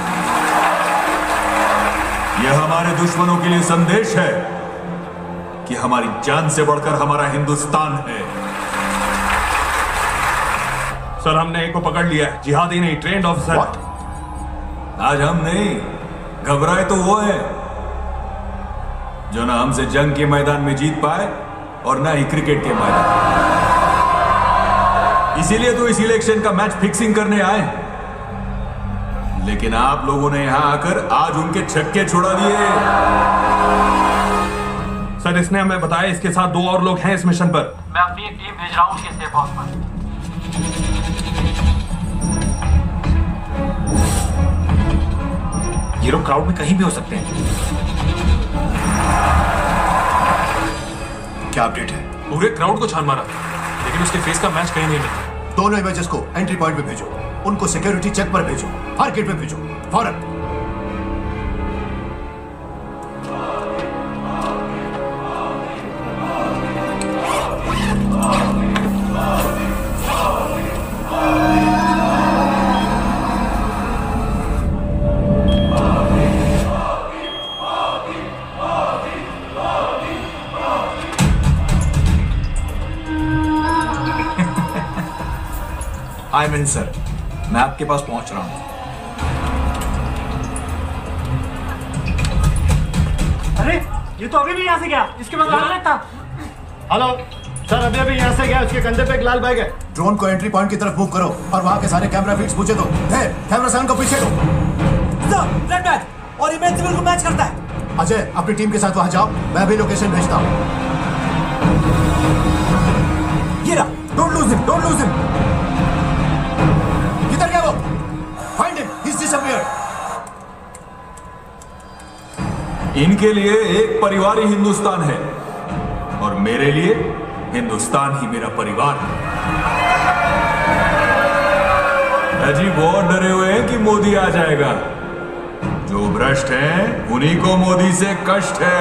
यह हमारे दुश्मनों के लिए संदेश है कि हमारी जान से बढ़कर हमारा हिंदुस्तान है। सर, हमने एक को पकड़ लिया है, जिहादी नहीं, ट्रेंड ऑफिसर। आज हम नहीं, घबराए तो वो है जो ना हमसे जंग के मैदान में जीत पाए और ना ही क्रिकेट के मैदान। इसीलिए तो इस इलेक्शन का मैच फिक्सिंग करने आए, लेकिन आप लोगों ने यहां आकर आज उनके छक्के छुड़ा दिए। सर, इसने हमें बताया इसके साथ 2 और लोग हैं इस मिशन पर। मैं अपनी एक टीम भेज रहा हूँ उसके सेफ हाउस पर। ये लोग क्राउड में कहीं भी हो सकते हैं। क्या अपडेट है? पूरे क्राउड को छान मारा, लेकिन उसके फेस का मैच कहीं नहीं मिला। दोनों इमेजेस को एंट्री पॉइंट पे भेजो, उनको सिक्योरिटी चेक पर भेजो, हर गेट पे भेजो, फौरन। आयमन सर, मैं आपके पास पहुंच रहा हूं। अरे, ये तो अभी भी यहाँ से गया, इसके बाद लाल बैग था। हेलो सर, अभी यहाँ से गया, उसके कंधे पे एक लाल बैग है। ड्रोन को एंट्री पॉइंट की तरफ मूव करो और वहां के सारे कैमरा फीड्स पूछे दो। कैमरा सेवन को पीछे दो। रेड बैग और इमेज सिविल को मैच करता है। अजय, अपनी टीम के साथ वहां जाओ, मैं अभी लोकेशन भेजता हूं। ये रहा, don't lose him, don't lose him. किधर गया वो? Find him, he is disappeared. इनके लिए एक परिवार ही हिंदुस्तान है और मेरे लिए हिंदुस्तान ही मेरा परिवार है। अजी बहुत डरे हुए हैं कि मोदी आ जाएगा। जो भ्रष्ट हैं उन्हीं को मोदी से कष्ट है।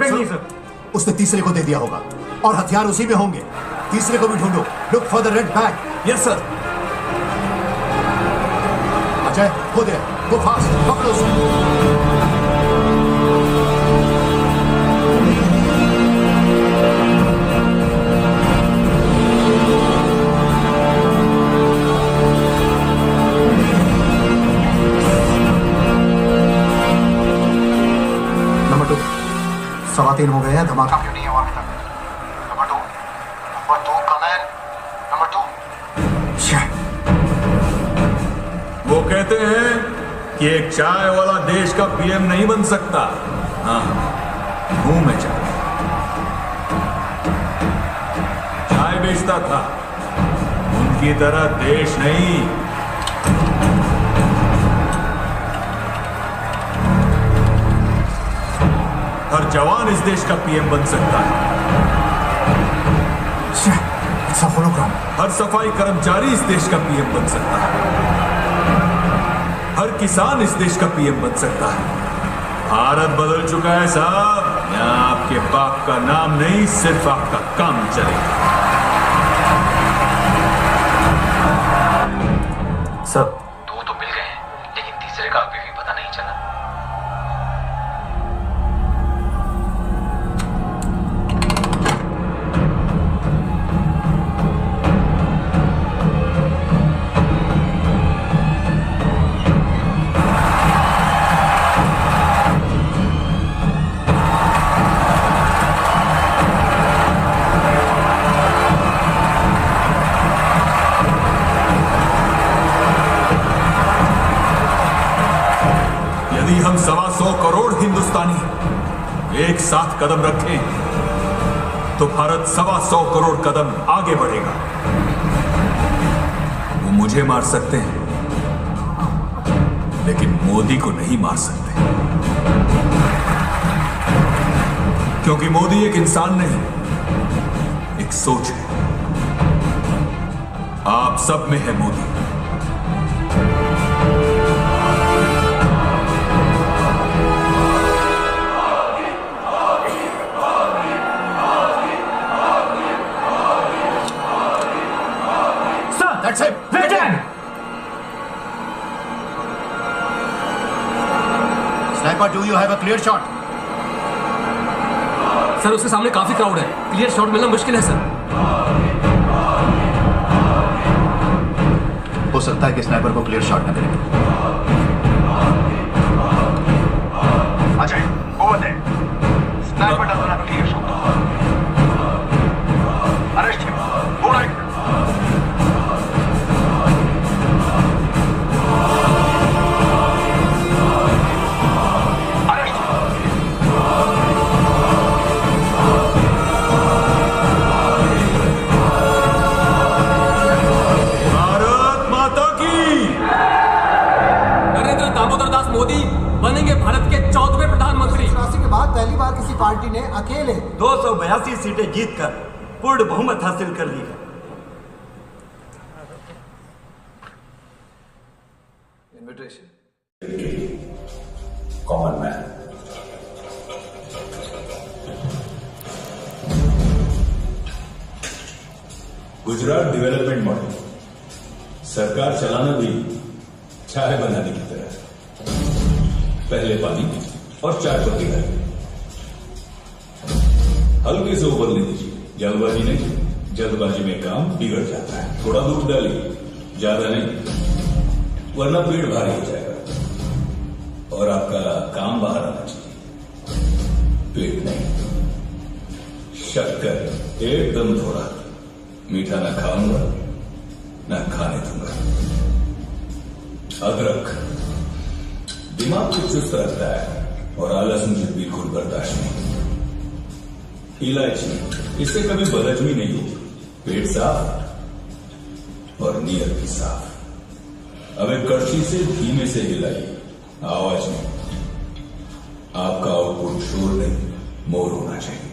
नहीं सर, उसने तीसरे को दे दिया होगा और हथियार उसी में होंगे। तीसरे को भी ढूंढो। Look for the red bag. Yes sir. Ajay, go there, go fast, पकड़ो उसे। नंबर 2, 3:15 हो गए हैं, धमाका क्यों नहीं हुआ अभी तक? Number 2 come on, number 2। वो कहते हैं कि एक चाय वाला देश का पीएम नहीं बन सकता। हाँ, हूं मैं चाय बेचता था, उनकी तरह देश नहीं। हर जवान इस देश का पीएम बन सकता है। हर सफाई कर्मचारी इस देश का पीएम बन सकता है। हर किसान इस देश का पीएम बन सकता है। भारत बदल चुका है साहब। यहाँ आपके बाप का नाम नहीं, सिर्फ आपका काम चलेगा। सर, 2 तो मिल गए हैं, लेकिन तीसरे का अभी भी पता नहीं चला। यदि हम 125 करोड़ हिंदुस्तानी एक साथ कदम रखें तो भारत 125 करोड़ कदम आगे बढ़ेगा। मुझे मार सकते हैं, लेकिन मोदी को नहीं मार सकते, क्योंकि मोदी एक इंसान नहीं, एक सोच है। आप सब में है Modi. That's it. Legend. Sniper, do you have a clear shot? Sir उसके सामने काफी क्राउड है, क्लियर शॉट मिलना मुश्किल है सर। हो सकता है कि स्नाइपर को क्लियर शॉट न करें। Ajay, over there. Sniper doesn't have a clear shot. Arrest him. Go right. Modi बनेंगे भारत के 14वें प्रधानमंत्री। के बाद पहली बार किसी पार्टी ने अकेले 282 सीटें जीतकर पूर्ण बहुमत हासिल कर ली है। Invitation. Common man. Gujarat development model सरकार चलाना भी चाय बनाने की तरह, पहले पानी और चाय पत्ती डालिए, हल्के से उबलने दीजिए, जल्दबाजी नहीं, जल्दबाजी में काम बिगड़ जाता है। थोड़ा दूध डालिए, ज्यादा नहीं, वरना पेट भारी हो जाएगा और आपका काम बाहर आना चाहिए, पेट नहीं। शक्कर एकदम थोड़ा, मीठा ना खाऊंगा ना खाने दूंगा। अदरक दिमाग को चुस्त रखता है और आलस मुझे बिल्कुल बर्दाश्त नहीं। इलायची, इससे कभी बदहजमी नहीं होगी, पेट साफ और नीयत भी साफ। अब एक कड़छी से धीमे से हिलाइए, आवाज नहीं, आपका आउटपुट शोर नहीं, मोर होना चाहिए।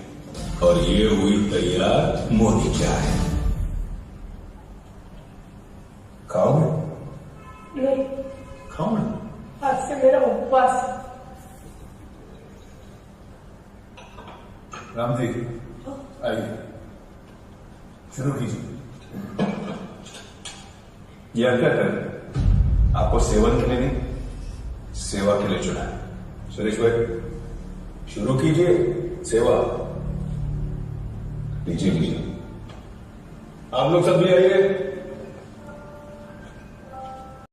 और ये हुई तैयार मोदी चाय। खाओगे? नहीं, खाओ ना। आज से मेरा उपवास। राम जी आइए, शुरू कीजिए। यह क्या कर, आपको सेवन के लिए नहीं, सेवा के लिए चुना है। सुरेश भाई शुरू कीजिए सेवा। लीजिए लीजिए, आप लोग सब भी आइए।